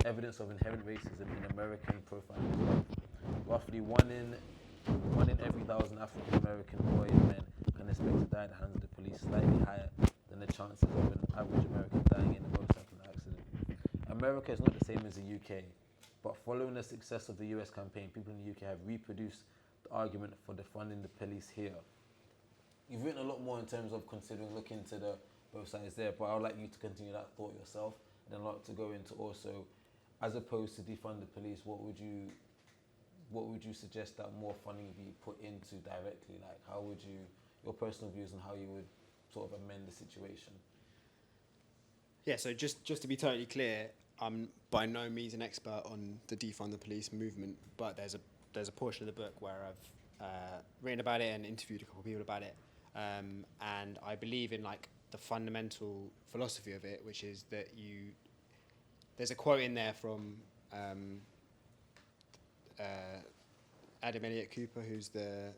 Evidence of inherent racism in American profiling as well. Roughly one in every 1,000 African American boys and men can expect to die at the hands of the police, slightly higher than the chances of an average American dying in a motorcycle accident. America is not the same as the UK, but following the success of the US campaign, people in the UK have reproduced the argument for defunding the police here. You've written a lot more in terms of considering looking to the both sides there, but I would like you to continue that thought yourself, and then I'd like to go into also, as opposed to defund the police, what would you suggest that more funding be put into directly? Like, how would you, your personal views on how you would sort of amend the situation? Yeah, so just to be totally clear, I'm by no means an expert on the defund the police movement, but there's a portion of the book where I've written about it and interviewed a couple of people about it, and I believe in like the fundamental philosophy of it, which is that there's a quote in there from Adam Elliott Cooper, who's the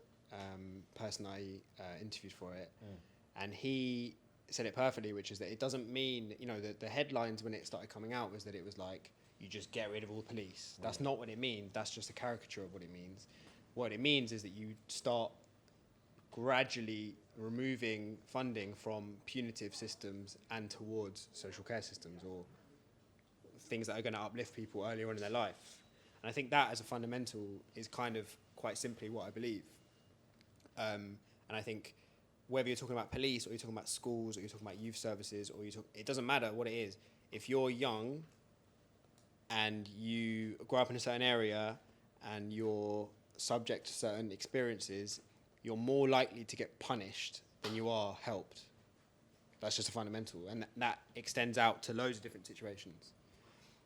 person I interviewed for it, and he said it perfectly, which is that it doesn't mean, the headlines when it started coming out was that it was like, you just get rid of all the police. That's not what it means. That's just a caricature of what it means. What it means is that you start gradually removing funding from punitive systems and towards social care systems or things that are going to uplift people earlier on in their life. And I think that as a fundamental is kind of quite simply what I believe. And I think whether you're talking about police or you're talking about schools or you're talking about youth services or it doesn't matter what it is. If you're young and you grow up in a certain area and you're subject to certain experiences, you're more likely to get punished than you are helped. That's just a fundamental, and that extends out to loads of different situations.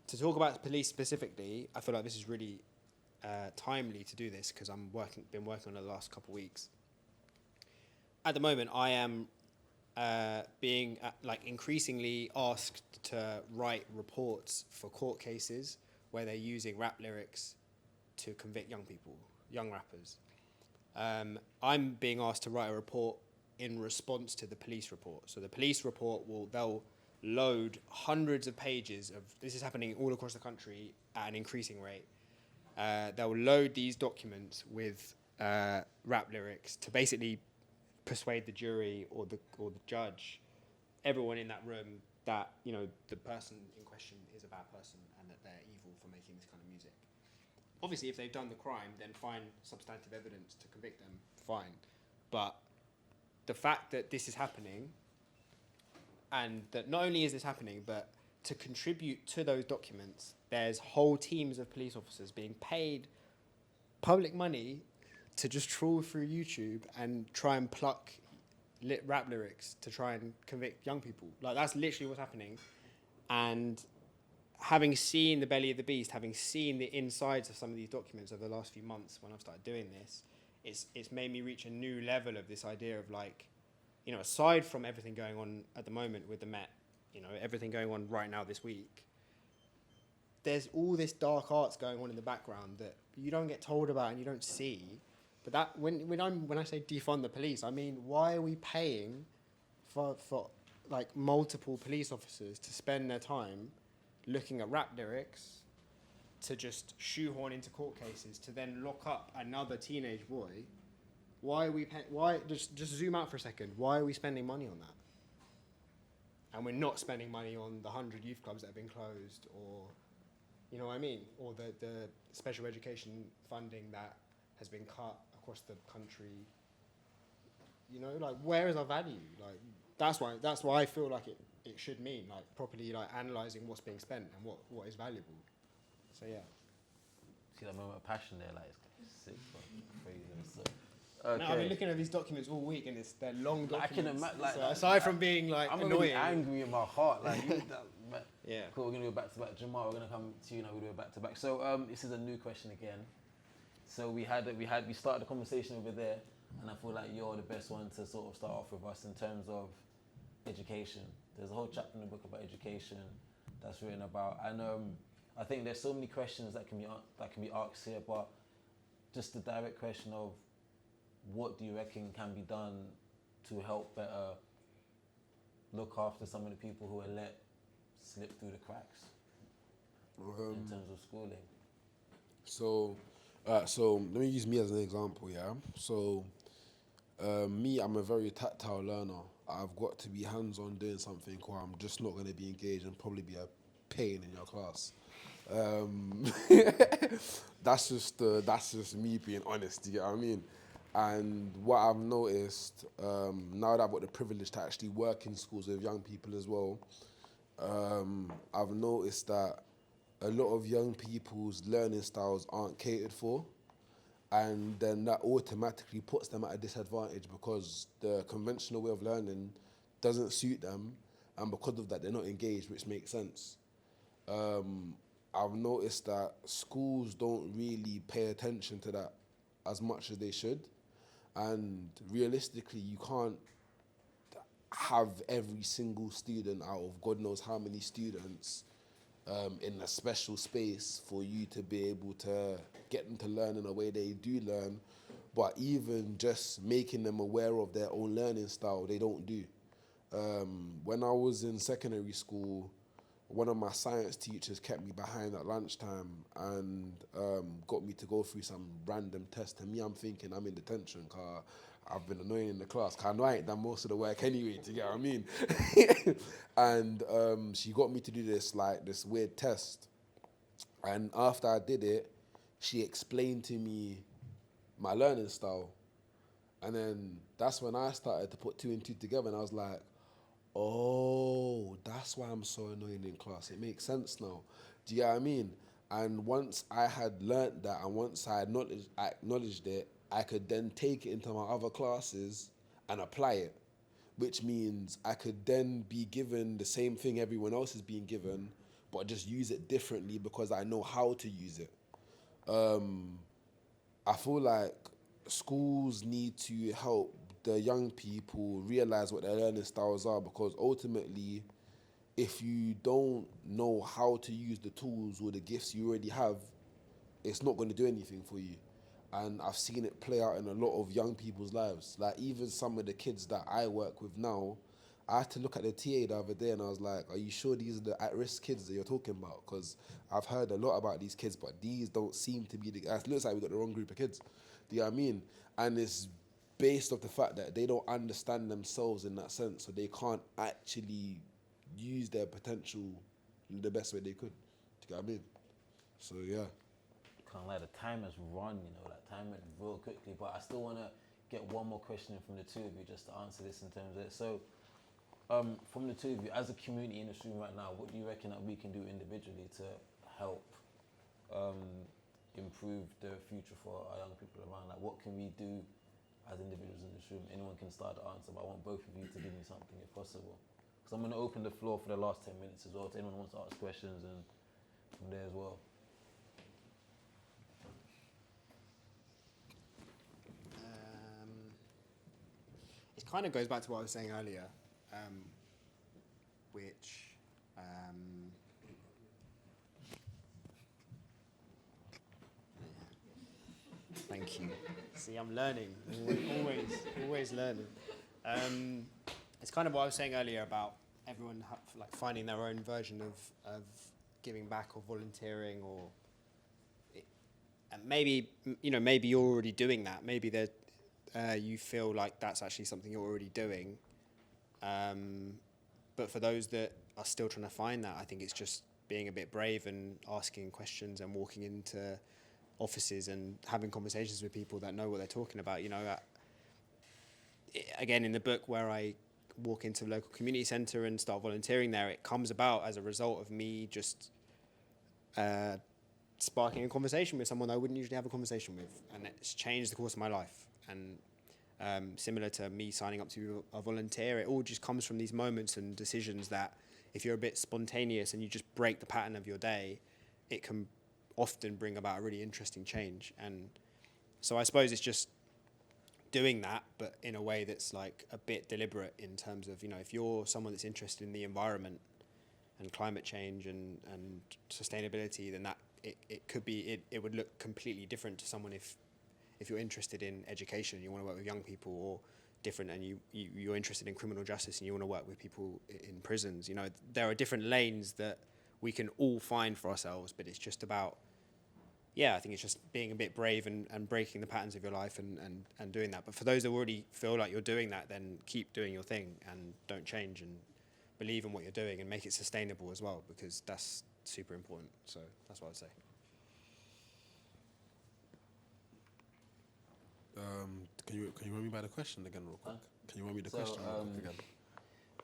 To talk about police specifically, I feel like this is really timely to do this because I've been working on it the last couple of weeks. At the moment, I am being increasingly asked to write reports for court cases where they're using rap lyrics to convict young rappers. I'm being asked to write a report in response to the police report. So the police report they'll load hundreds of pages of, this is happening all across the country at an increasing rate. They'll load these documents with rap lyrics to basically persuade the jury or the judge, everyone in that room, that the person in question is a bad person and that they're evil for making this kind of music. Obviously, if they've done the crime, then find substantive evidence to convict them, fine. But the fact that this is happening, and that not only is this happening, but to contribute to those documents, there's whole teams of police officers being paid public money to just trawl through YouTube and try and pluck rap lyrics to try and convict young people. Like, that's literally what's happening. And having seen the belly of the beast, having seen the insides of some of these documents over the last few months when I've started doing this, it's made me reach a new level of this idea of aside from everything going on at the moment with the Met, everything going on right now this week, there's all this dark arts going on in the background that you don't get told about and you don't see. But that when I say defund the police, I mean, why are we paying for multiple police officers to spend their time looking at rap lyrics to just shoehorn into court cases to then lock up another teenage boy? Why are we just zoom out for a second. Why are we spending money on that? And we're not spending money on the 100 youth clubs that have been closed, or, you know what I mean? Or the special education funding that has been cut across the country. Where is our value? That's why I feel like it should mean properly analysing what's being spent and what is valuable. So yeah. See that moment of passion there, it's sick, crazy. Okay. No, I've been looking at these documents all week, and they're long documents. I can imagine. So aside from being I'm annoying, really angry in my heart. yeah. Cool. We're gonna do a back to back. Jamal, we're gonna come to you now. We do a back to back. So this is a new question again. So we started the conversation over there, and I feel like you're the best one to sort of start off with us in terms of education. There's a whole chapter in the book about education that's written about, and I think there's so many questions that can be asked here, but just the direct question of what do you reckon can be done to help better look after some of the people who are let slip through the cracks in terms of schooling? So let me use me as an example, yeah? So, me, I'm a very tactile learner. I've got to be hands-on doing something, or I'm just not going to be engaged and probably be a pain in your class. That's just me being honest, you get what I mean? And what I've noticed, now that I've got the privilege to actually work in schools with young people as well, I've noticed that a lot of young people's learning styles aren't catered for, and then that automatically puts them at a disadvantage because the conventional way of learning doesn't suit them, and because of that they're not engaged, which makes sense. I've noticed that schools don't really pay attention to that as much as they should, and realistically you can't have every single student out of God knows how many students in a special space for you to be able to get them to learn in a way they do learn, but even just making them aware of their own learning style, they don't do. When I was in secondary school, one of my science teachers kept me behind at lunchtime and got me to go through some random test. And me, I'm thinking I'm in detention because I've been annoying in the class. Cause I know I ain't done most of the work anyway, do you get what I mean? And she got me to do this weird test. And after I did it, she explained to me my learning style. And then that's when I started to put two and two together, and I was like, oh, that's why I'm so annoying in class. It makes sense now. Do you get what I mean? And once I had learnt that, and once I acknowledged it, I could then take it into my other classes and apply it, which means I could then be given the same thing everyone else is being given, but just use it differently because I know how to use it. I feel like schools need to help the young people realize what their learning styles are, because ultimately, if you don't know how to use the tools or the gifts you already have, it's not going to do anything for you. And I've seen it play out in a lot of young people's lives. Like even some of the kids that I work with now, I had to look at the TA the other day and I was like, are you sure these are the at-risk kids that you're talking about? Because I've heard a lot about these kids, but these don't seem to be it looks like we got the wrong group of kids. Do you know what I mean? And it's based off the fact that they don't understand themselves in that sense, so they can't actually use their potential in the best way they could. Do you get what I mean? So yeah. Kind of like the time has run, like time went real quickly, but I still want to get one more question from the two of you just to answer this in terms of it. So, from the two of you, as a community in this room right now, what do you reckon that we can do individually to help improve the future for our young people around? Like, what can we do as individuals in this room? Anyone can start the answer, but I want both of you to give me something if possible. Because I'm going to open the floor for the last 10 minutes as well, to anyone who wants to ask questions, and from there as well. It kind of goes back to what I was saying earlier, which thank you. See, I'm learning, always learning. It's kind of what I was saying earlier about everyone finding their own version of giving back or volunteering, or and maybe you're already doing that. Maybe that. You feel like that's actually something you're already doing. But for those that are still trying to find that, I think it's just being a bit brave and asking questions and walking into offices and having conversations with people that know what they're talking about. Again, in the book where I walk into a local community centre and start volunteering there, it comes about as a result of me just sparking a conversation with someone I wouldn't usually have a conversation with. And it's changed the course of my life. And similar to me signing up to be a volunteer, it all just comes from these moments and decisions that if you're a bit spontaneous and you just break the pattern of your day, it can often bring about a really interesting change. And so I suppose it's just doing that, but in a way that's like a bit deliberate in terms of, if you're someone that's interested in the environment and climate change and sustainability, then that it could be, it would look completely different to someone if you're interested in education, you want to work with young people, or different, and you're interested in criminal justice and you want to work with people in prisons. You know, there are different lanes that we can all find for ourselves, but it's just about, I think it's just being a bit brave and breaking the patterns of your life and doing that. But for those that already feel like you're doing that, then keep doing your thing and don't change, and believe in what you're doing and make it sustainable as well, because that's super important. So that's what I'd say. Can you run me by the question again real quick? Can you run me the question real quick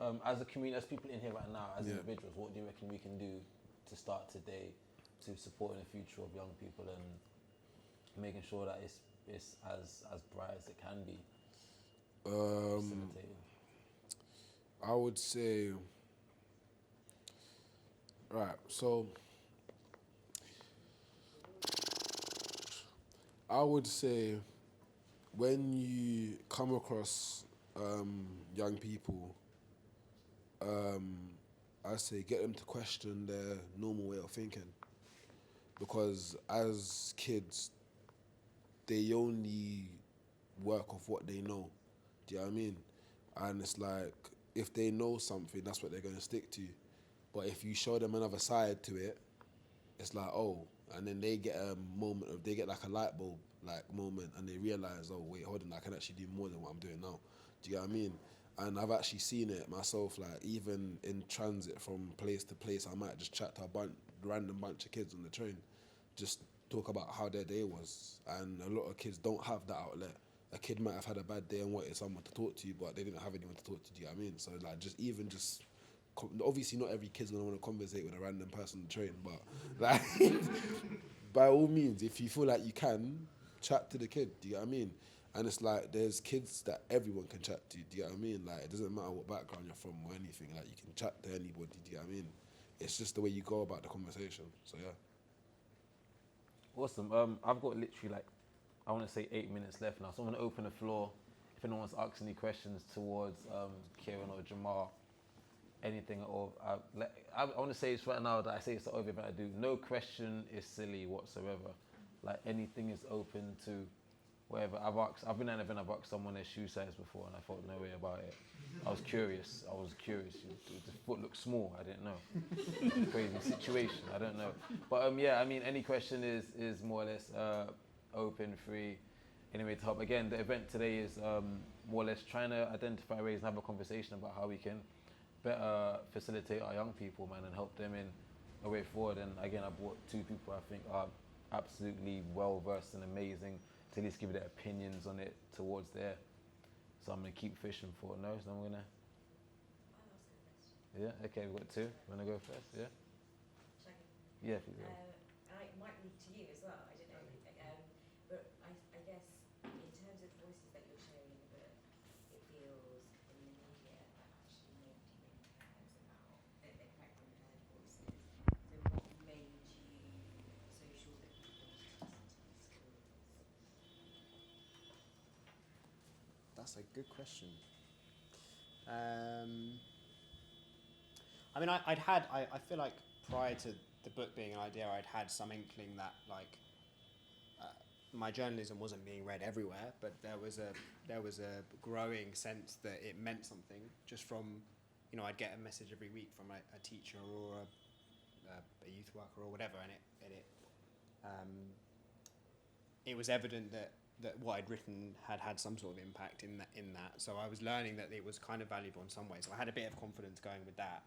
again? As a community, as people in here right now, as Yeah. individuals, what do you reckon we can do to start today to support the future of young people and making sure that it's as bright as it can be? Facilitating. I would say, right, so I would say when you come across young people, I say get them to question their normal way of thinking, because as kids, they only work off what they know. Do you know what I mean? And it's like, if they know something, that's what they're going to stick to. But if you show them another side to it, it's like, oh, and then they get a moment of, they get like a light bulb like moment, and they realize, oh wait, hold on, I can actually do more than what I'm doing now. Do you get what I mean? And I've actually seen it myself, like even in transit from place to place, I might just chat to a random bunch of kids on the train, just talk about how their day was. And a lot of kids don't have that outlet. A kid might have had a bad day and wanted someone to talk to, but they didn't have anyone to talk to. Do you know what I mean? So like, just obviously not every kid's gonna want to conversate with a random person on the train, but like, by all means, if you feel like you can, chat to the kid. Do you know what I mean? And it's like, there's kids that everyone can chat to. Do you know what I mean? Like, it doesn't matter what background you're from or anything. Like, you can chat to anybody. Do you know what I mean? It's just the way you go about the conversation. So yeah. Awesome. I've got literally like, I want to say 8 minutes left now. So I'm going to open the floor. If anyone wants to ask any questions towards Kieran or Jamal, anything at all. I want to say this right now, that I say it's the only event I do. No question is silly whatsoever. Like, anything is open to whatever. I've been at an event, I've asked someone their shoe size before, and I felt no way about it. I was curious. The foot looked small. I didn't know. Crazy situation. I don't know. But I mean, any question is more or less open, free. Anyway, to help. Again, the event today is more or less trying to identify ways and have a conversation about how we can better facilitate our young people, man, and help them in a way forward. And again, I brought two people I think are absolutely well versed and amazing to at least give their opinions on it towards there. So I'm gonna keep fishing for it. No, so I'm gonna. Yeah. Okay, we've got two. Wanna go first? Yeah. Yeah. Please go. I might lead to you as well. I don't know. But I guess in terms of voices that you're sharing in the book, it feels in the media that actually nobody really cares about they're quite unheard voices. So what made you so sure that you wanted to listen to these stories? That's a good question. I mean, I feel like prior to the book being an idea, I'd had some inkling that like my journalism wasn't being read everywhere, but there was a growing sense that it meant something just from, you know, I'd get a message every week from a teacher or a youth worker or whatever, and it was evident that what I'd written had some sort of impact in that. So I was learning that it was kind of valuable in some ways. So I had a bit of confidence going with that.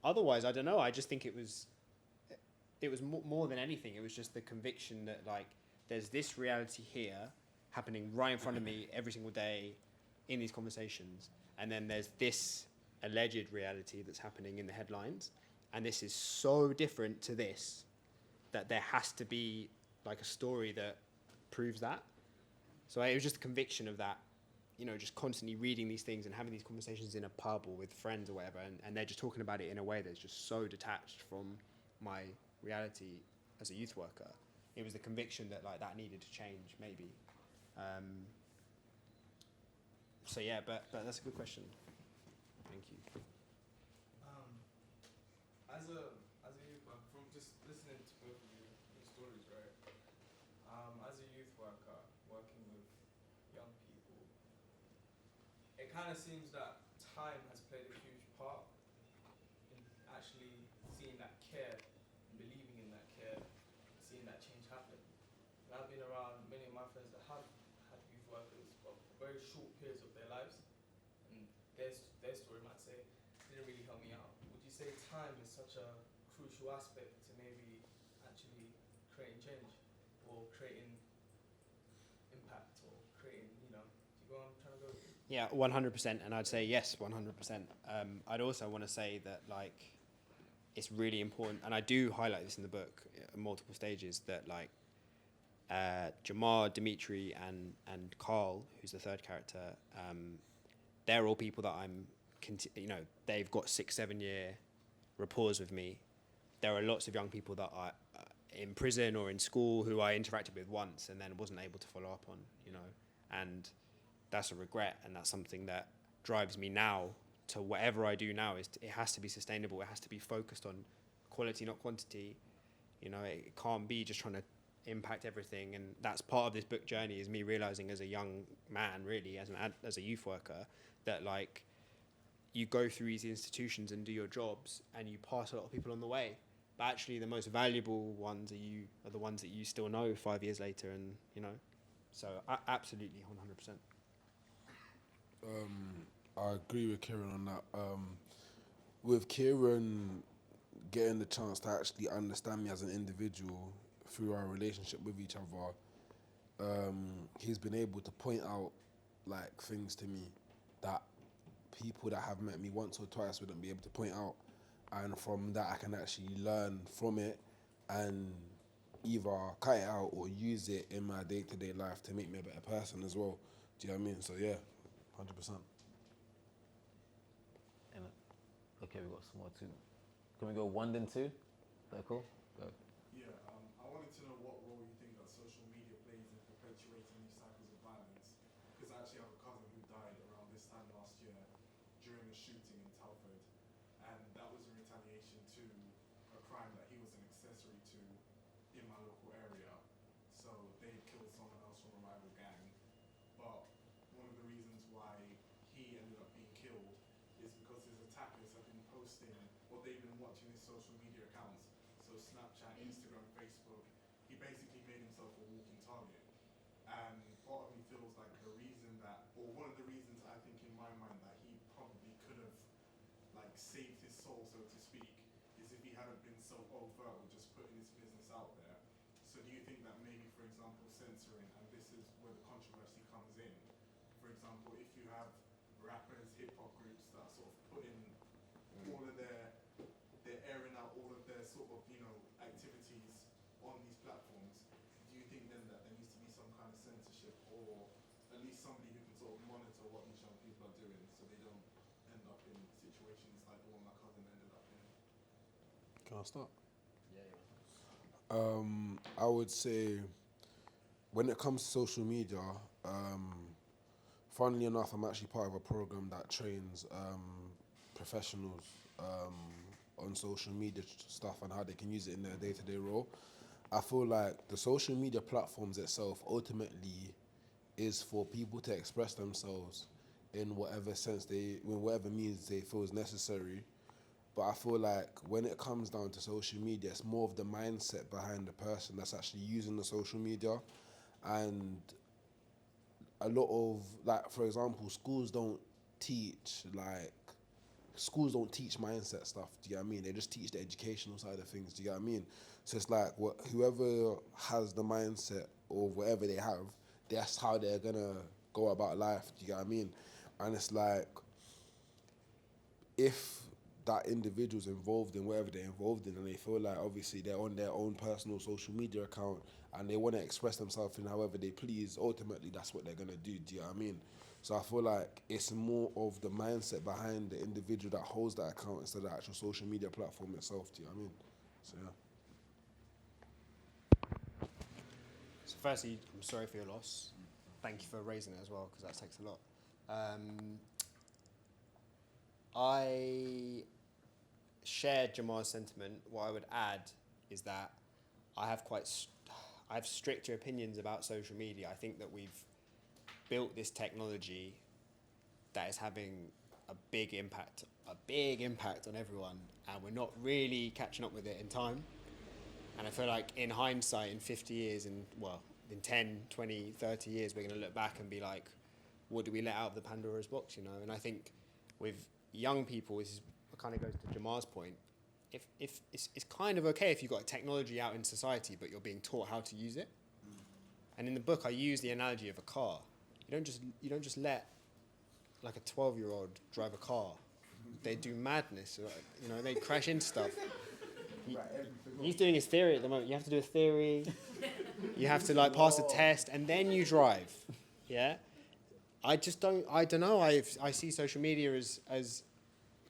Otherwise, I don't know. I just think it was more than anything. It was just the conviction that like there's this reality here happening right in front of me every single day in these conversations, and then there's this alleged reality that's happening in the headlines, and this is so different to this that there has to be like a story that proves that. So it was just a conviction of that, you know, just constantly reading these things and having these conversations in a pub or with friends or whatever, and they're just talking about it in a way that's just so detached from my reality as a youth worker. It was the conviction that like that needed to change, maybe. So yeah, but that's a good question. Thank you. As a youth worker, from just listening to both of your stories, right? As a youth worker, working with young people, kind of seems that time has played a huge part in actually seeing that care, believing in that care, seeing that change happen. And I've been around many of my friends that have had youth workers for very short periods of their lives, and their story might say didn't really help me out. Would you say time is such a crucial aspect to maybe actually creating change or creating impact or creating, do you go on I'm trying to go with? Yeah, 100%, and I'd say yes, 100%. I'd also want to say that like it's really important, and I do highlight this in the book at multiple stages, that like Jamar, Dimitri, and Carl, who's the third character, they're all people that they've got 6-7 year rapport with me. There are lots of young people that are in prison or in school who I interacted with once and then wasn't able to follow up on, and that's a regret, and that's something that drives me now to whatever I do now. It has to be sustainable. It has to be focused on quality, not quantity. It can't be just trying to impact everything, and that's part of this book journey, is me realizing as a young man, really, as a youth worker, that like you go through these institutions and do your jobs and you pass a lot of people on the way, but actually the most valuable ones are the ones that you still know 5 years later, and so absolutely 100%. I agree with Kieran on that. With Kieran getting the chance to actually understand me as an individual through our relationship with each other, he's been able to point out like things to me that people that have met me once or twice wouldn't be able to point out, and from that I can actually learn from it and either cut it out or use it in my day-to-day life to make me a better person as well. Do you know what I mean? So yeah, 100%. Okay, we've got some more too. Can we go 1 then 2? Is that cool? Go. Yeah, I wanted to know what role you think that social media plays in perpetuating these cycles of violence. Because I actually have a cousin who died around this time last year during a shooting in Telford, and that was in retaliation to a crime that he was an accessory to in my local area. So they killed someone else from a rival gang, but one of the reasons why he ended up being killed is because his attackers have been posting, or they've been watching his social media accounts, so Snapchat, Instagram, Facebook. He basically made himself a walking target. And part of me feels like the reason that, or one of the reasons I think in my mind that he probably could have like saved his soul, so to speak, is if he hadn't been so overt with just putting his business out there. So do you think that maybe, for example, censoring, and this is where the controversy comes in, for example, if you have rappers, hip-hop groups that sort of put in all of they're airing out all of their sort of, activities on these platforms, do you think then that there needs to be some kind of censorship, or at least somebody who can sort of monitor what these young people are doing so they don't end up in situations like the one my cousin ended up in? Can I start? Yeah. I would say when it comes to social media, funnily enough, I'm actually part of a program that trains professionals on social media stuff and how they can use it in their day-to-day role. I feel like the social media platforms itself ultimately is for people to express themselves in whatever sense in whatever means they feel is necessary. But I feel like when it comes down to social media, it's more of the mindset behind the person that's actually using the social media. And a lot of, like, for example, schools don't teach mindset stuff, do you get what I mean? They just teach the educational side of things, do you get what I mean? So it's like whoever has the mindset or whatever they have, that's how they're gonna go about life, do you get what I mean? And it's like, if that individual's involved in whatever they're involved in and they feel like obviously they're on their own personal social media account and they want to express themselves in however they please, ultimately that's what they're going to do you know what I mean? So I feel like it's more of the mindset behind the individual that holds that account instead of the actual social media platform itself, do you know what I mean? So yeah. So firstly, I'm sorry for your loss. Thank you for raising it as well, because that takes a lot. I shared Jamal's sentiment. What I would add is that I have stricter opinions about social media. I think that we've built this technology that is having a big impact on everyone, and we're not really catching up with it in time. And I feel like in hindsight, in 50 years, in 10, 20, 30 years, we're going to look back and be like, what do we let out of the Pandora's box, you know? And I think with young people, this kind of goes to Jamal's point, if it's kind of okay if you've got technology out in society, but you're being taught how to use it. And in the book, I use the analogy of a car. You don't just let like a 12-year-old drive a car. They do madness, you know, they crash into stuff. He's doing his theory at the moment. You have to do a theory. You have to like pass a test, and then you drive. Yeah. I don't know. I see social media as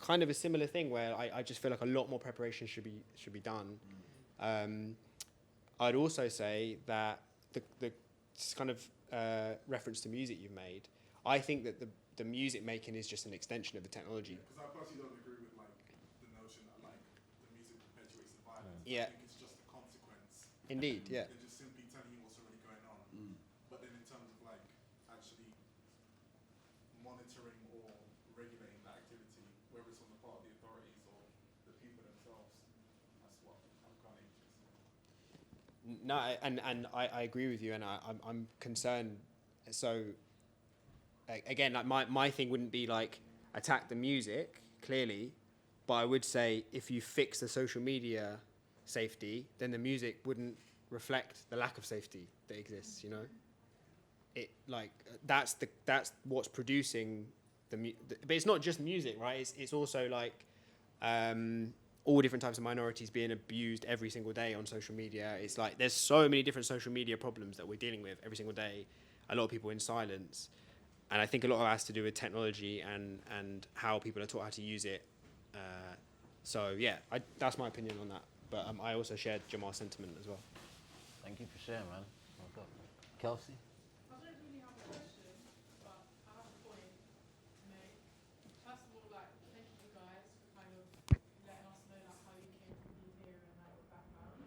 kind of a similar thing where I just feel like a lot more preparation should be done. I'd also say that the kind of reference to music you've made, I think that the music making is just an extension of the technology. Because I personally don't agree with like the notion that like the music perpetuates the violence. Yeah. I think it's just a consequence. Indeed, yeah. They're just simply telling you what's already going on. But then in terms of like actually monitoring or regulating that activity, whether it's on the part of the authorities or the people themselves, that's what I'm kind of interested in. No, and I agree with you, and I'm concerned. So again, like my thing wouldn't be like attack the music, clearly, but I would say if you fix the social media safety, then the music wouldn't reflect the lack of safety that exists, you know? It like that's what's producing but it's not just music, right? It's also like all different types of minorities being abused every single day on social media. It's like there's so many different social media problems that we're dealing with every single day. A lot of people in silence. And I think a lot of it has to do with technology and how people are taught how to use it. So yeah, that's my opinion on that. But I also shared Jamal's sentiment as well. Thank you for sharing, man. Kelsey? I don't really have a question, but I have a point to make. First of all, like, thank you guys for kind of letting us know like how you came to be here and like your background.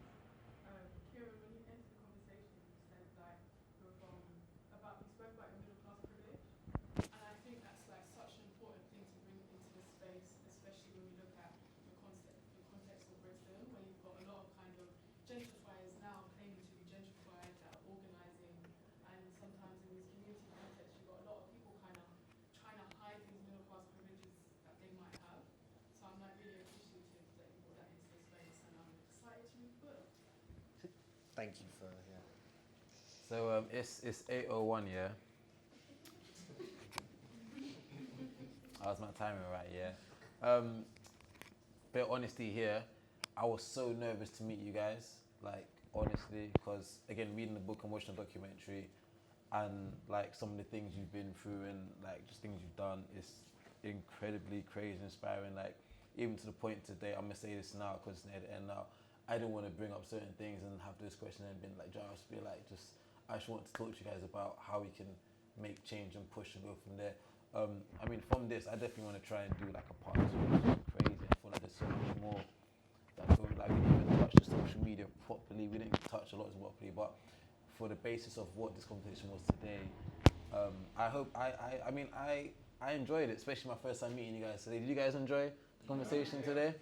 Kieran, when you entered the conversation, you said like you spoke about your middle class privilege, and I think that's like such an important thing to bring into this space, especially when we look at the context of Brixton, where you've got a lot of kind of gentrifiers now claiming to be gentrified that are organising, and sometimes in these community contexts you've got a lot of people kind of trying to hide these middle class privileges that they might have. So I'm like really appreciative that you brought that into the space, and I'm excited to read the book. Thank you for So it's 8:01, yeah. How's my timing right? Yeah. Bit of honesty here. I was so nervous to meet you guys, like honestly, because again, reading the book and watching the documentary, and like some of the things you've been through and like just things you've done is incredibly crazy, inspiring. Like even to the point today, I'm gonna say this now because it's near the end now. I didn't want to bring up certain things and have this question and been like, just be like, I just want to talk to you guys about how we can make change and push and go from there. I mean, from this, I definitely want to try and do like a part 2, which is crazy. I feel like there's so much more that we didn't even touch the social media properly. We didn't touch a lot properly, but for the basis of what this conversation was today, I hope I enjoyed it, especially my first time meeting you guys today. Did you guys enjoy the conversation today?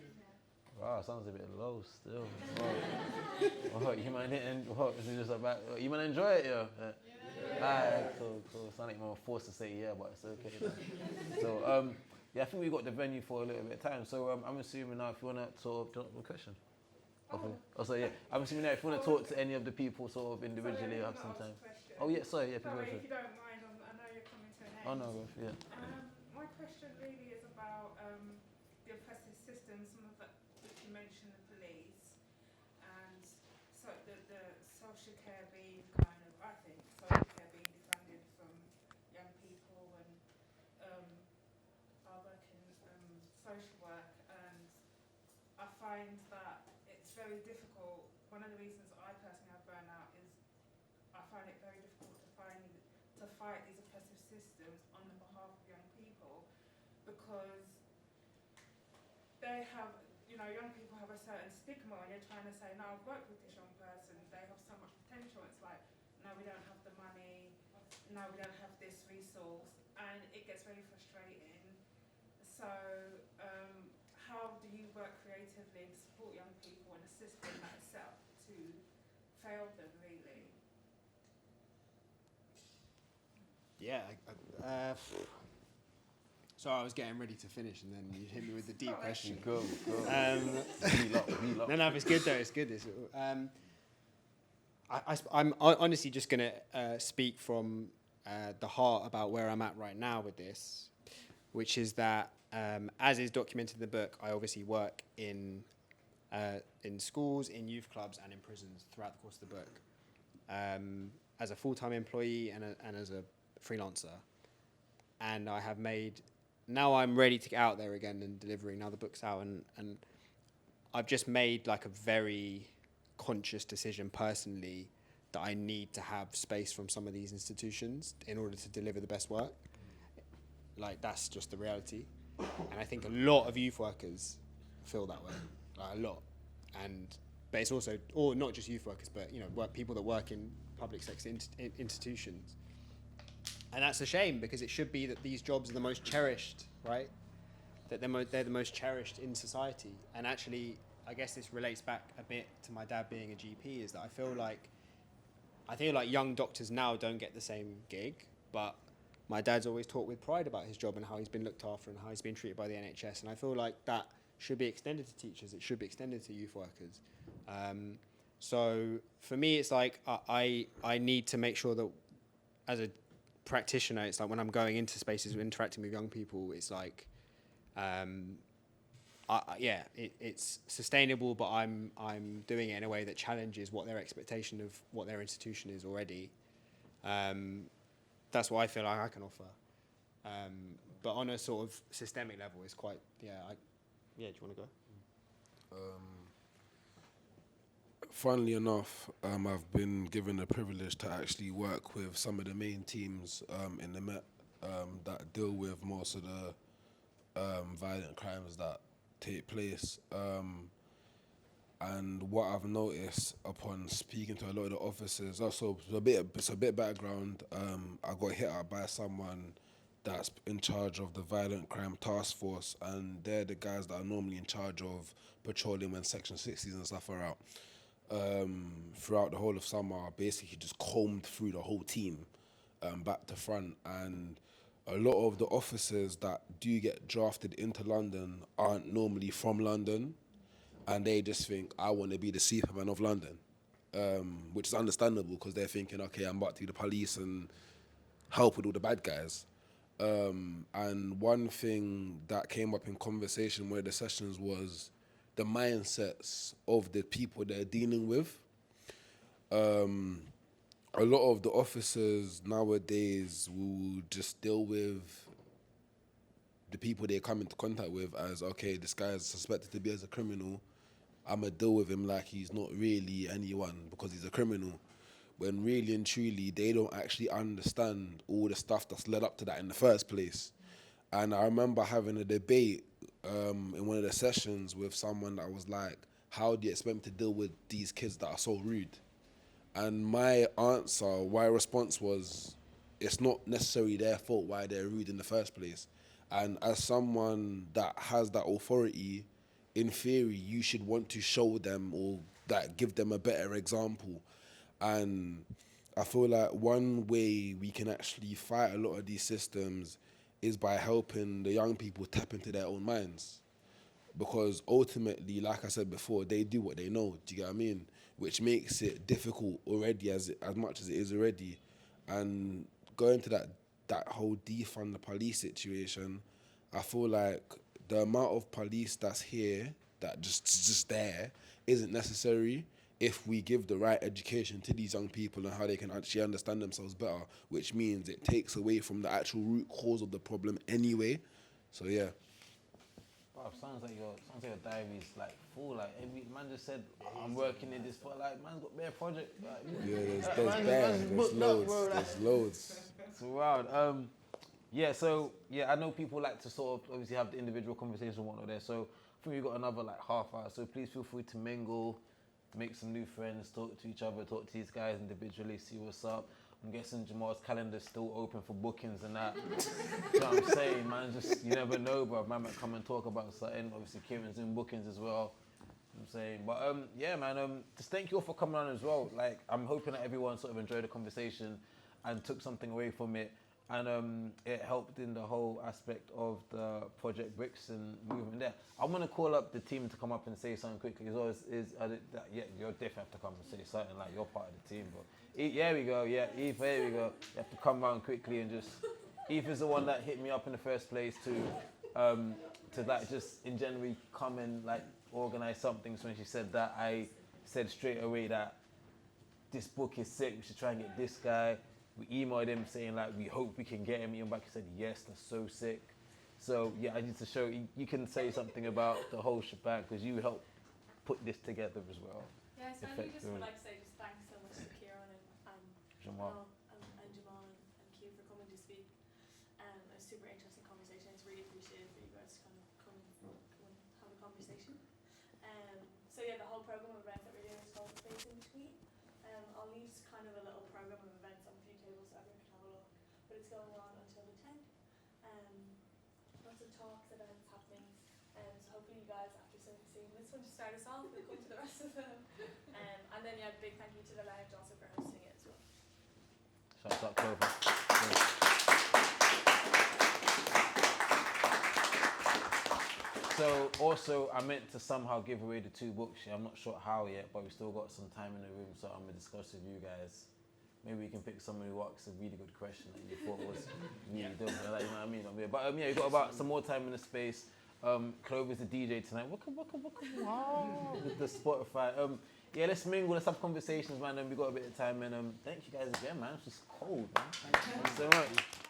Wow, sounds a bit low still. What, you man didn't? What is it just about? You man enjoy it, yo? Alright, cool. Sound like I'm forced to say yeah, but it's okay. Man. So yeah, I think we got the venue for a little bit of time. So I'm assuming now if you wanna sort of a question. Also yeah, I'm assuming now if you wanna talk to any of the people sort of individually or have some time. Oh yeah, sorry, yeah. Sorry, if you don't mind, I know you're coming to an end. Oh no, yeah. My question really is about the oppressive system, some of it which you mentioned, the police, and so the social care being kind of, I think, social care being defunded from young people, and I work in social work, and I find that it's very difficult. One of the reasons I personally have burnout is I find it very difficult to fight these oppressive systems on the behalf of young people, because they have, young people have a certain stigma, and you're trying to say, no, I've worked with this young person, they have so much potential. It's like, no, we don't have the money, no, we don't have this resource. And and it gets very frustrating. So how do you work creatively and support young people in a system that is set up to fail them, really? Yeah. So I was getting ready to finish, and then you hit me with the deep question. Go. No, it's good though. It's good. I'm honestly just going to speak from the heart about where I'm at right now with this, which is that, as is documented in the book, I obviously work in schools, in youth clubs, and in prisons throughout the course of the book, as a full-time employee and as a freelancer. And I have made... Now I'm ready to get out there again and delivering other books out, and I've just made like a very conscious decision personally that I need to have space from some of these institutions in order to deliver the best work. Like, that's just the reality. And I think a lot of youth workers feel that way, like a lot. But it's also, or not just youth workers, but people that work in public sector institutions. And that's a shame, because it should be that these jobs are the most cherished, right? That they're the most cherished in society. And actually, I guess this relates back a bit to my dad being a GP, is that I feel like young doctors now don't get the same gig, but my dad's always talked with pride about his job and how he's been looked after and how he's been treated by the NHS. And I feel like that should be extended to teachers. It should be extended to youth workers. So for me, it's like I need to make sure that as a practitioner, it's like when I'm going into spaces interacting with young people, it's like, it's sustainable, but I'm doing it in a way that challenges what their expectation of what their institution is already. That's what I feel like I can offer. But on a sort of systemic level, it's quite, do you want to go? Funnily enough, I've been given the privilege to actually work with some of the main teams in the Met that deal with most of the violent crimes that take place. And what I've noticed upon speaking to a lot of the officers, also it's a bit background. I got hit up by someone that's in charge of the violent crime task force, and they're the guys that are normally in charge of patrolling when Section 60s and stuff are out. Throughout the whole of summer, I basically just combed through the whole team, back to front, and a lot of the officers that do get drafted into London aren't normally from London, and they just think, I want to be the Superman of London, which is understandable, because they're thinking, okay, I'm about to be the police and help with all the bad guys. And one thing that came up in conversation with the sessions was the mindsets of the people they're dealing with. A lot of the officers nowadays will just deal with the people they come into contact with as, okay, this guy is suspected to be as a criminal, I'm going to deal with him like he's not really anyone because he's a criminal. When really and truly, they don't actually understand all the stuff that's led up to that in the first place. And I remember having a debate in one of the sessions with someone that was like, how do you expect me to deal with these kids that are so rude? And my response was, it's not necessarily their fault why they're rude in the first place. And as someone that has that authority, in theory, you should want to show them or that give them a better example. And I feel like one way we can actually fight a lot of these systems is by helping the young people tap into their own minds. Because ultimately, like I said before, they do what they know, do you get what I mean? Which makes it difficult already as much as it is already. And going to that whole defund the police situation, I feel like the amount of police that's here, that just there, isn't necessary if we give the right education to these young people and how they can actually understand themselves better, which means it takes away from the actual root cause of the problem anyway. So yeah. Wow, sounds like your diary's like full. Like every man just said, I'm working in this, but like man's got bare project. Like, Yeah, there's loads. So wild. I know people like to sort of obviously have the individual conversation and whatnot there. So I think we've got another like half hour. So please feel free to mingle, make some new friends, talk to each other, talk to these guys individually, see what's up. I'm guessing Jamal's calendar's still open for bookings and that. You know what I'm saying, man? Just, you never know, bro. Man might come and talk about something. Obviously, Kieran's doing bookings as well. You know what I'm saying, but yeah, man. Just thank you all for coming on as well. Like, I'm hoping that everyone sort of enjoyed the conversation and took something away from it, and it helped in the whole aspect of the Project Brixton movement. There, I'm gonna call up the team to come up and say something quickly. As well as yeah, you'll definitely have to come and say something, like you're part of the team. But yeah, we go. Yeah, Eve, here we go. You have to come round quickly and just. Eve is the one that hit me up in the first place to like just in general come and like organize something. So when she said that, I said straight away that this book is sick. We should try and get this guy. We emailed him saying like we hope we can get him. He came back and said yes, that's so sick. So yeah, I need to show you can say something about the whole shebang because you helped put this together as well. Yeah, so I just would like to say just thanks so much to Kieran and Jamal. and Jamal and Q for coming to speak. A super interesting conversation. It's really appreciated for you guys to kind of come and have a conversation. So yeah, the whole program of events that we're doing is called Space in Between. I'll leave kind of a little program of events on a few tables so everyone can have a look. But it's going on until the 10th. Lots of talks, events, happenings. So hopefully you guys, after seeing this one to start us off, will come to the rest of them. And then yeah, big thank you to the lounge also for hosting it as well. Shout out Clover. So also I meant to somehow give away the 2 books. I'm not sure how yet, but we still got some time in the room, so I'm gonna discuss with you guys. Maybe we can pick someone who asks a really good question that you thought was really dumb. Like, you know what I mean? But yeah, we got about some more time in the space. Clover's the DJ tonight. Wow, with the Spotify. Yeah, let's mingle, let's have conversations, man. And we got a bit of time. And thank you guys again, man. It's just cold, man. Thank you so much.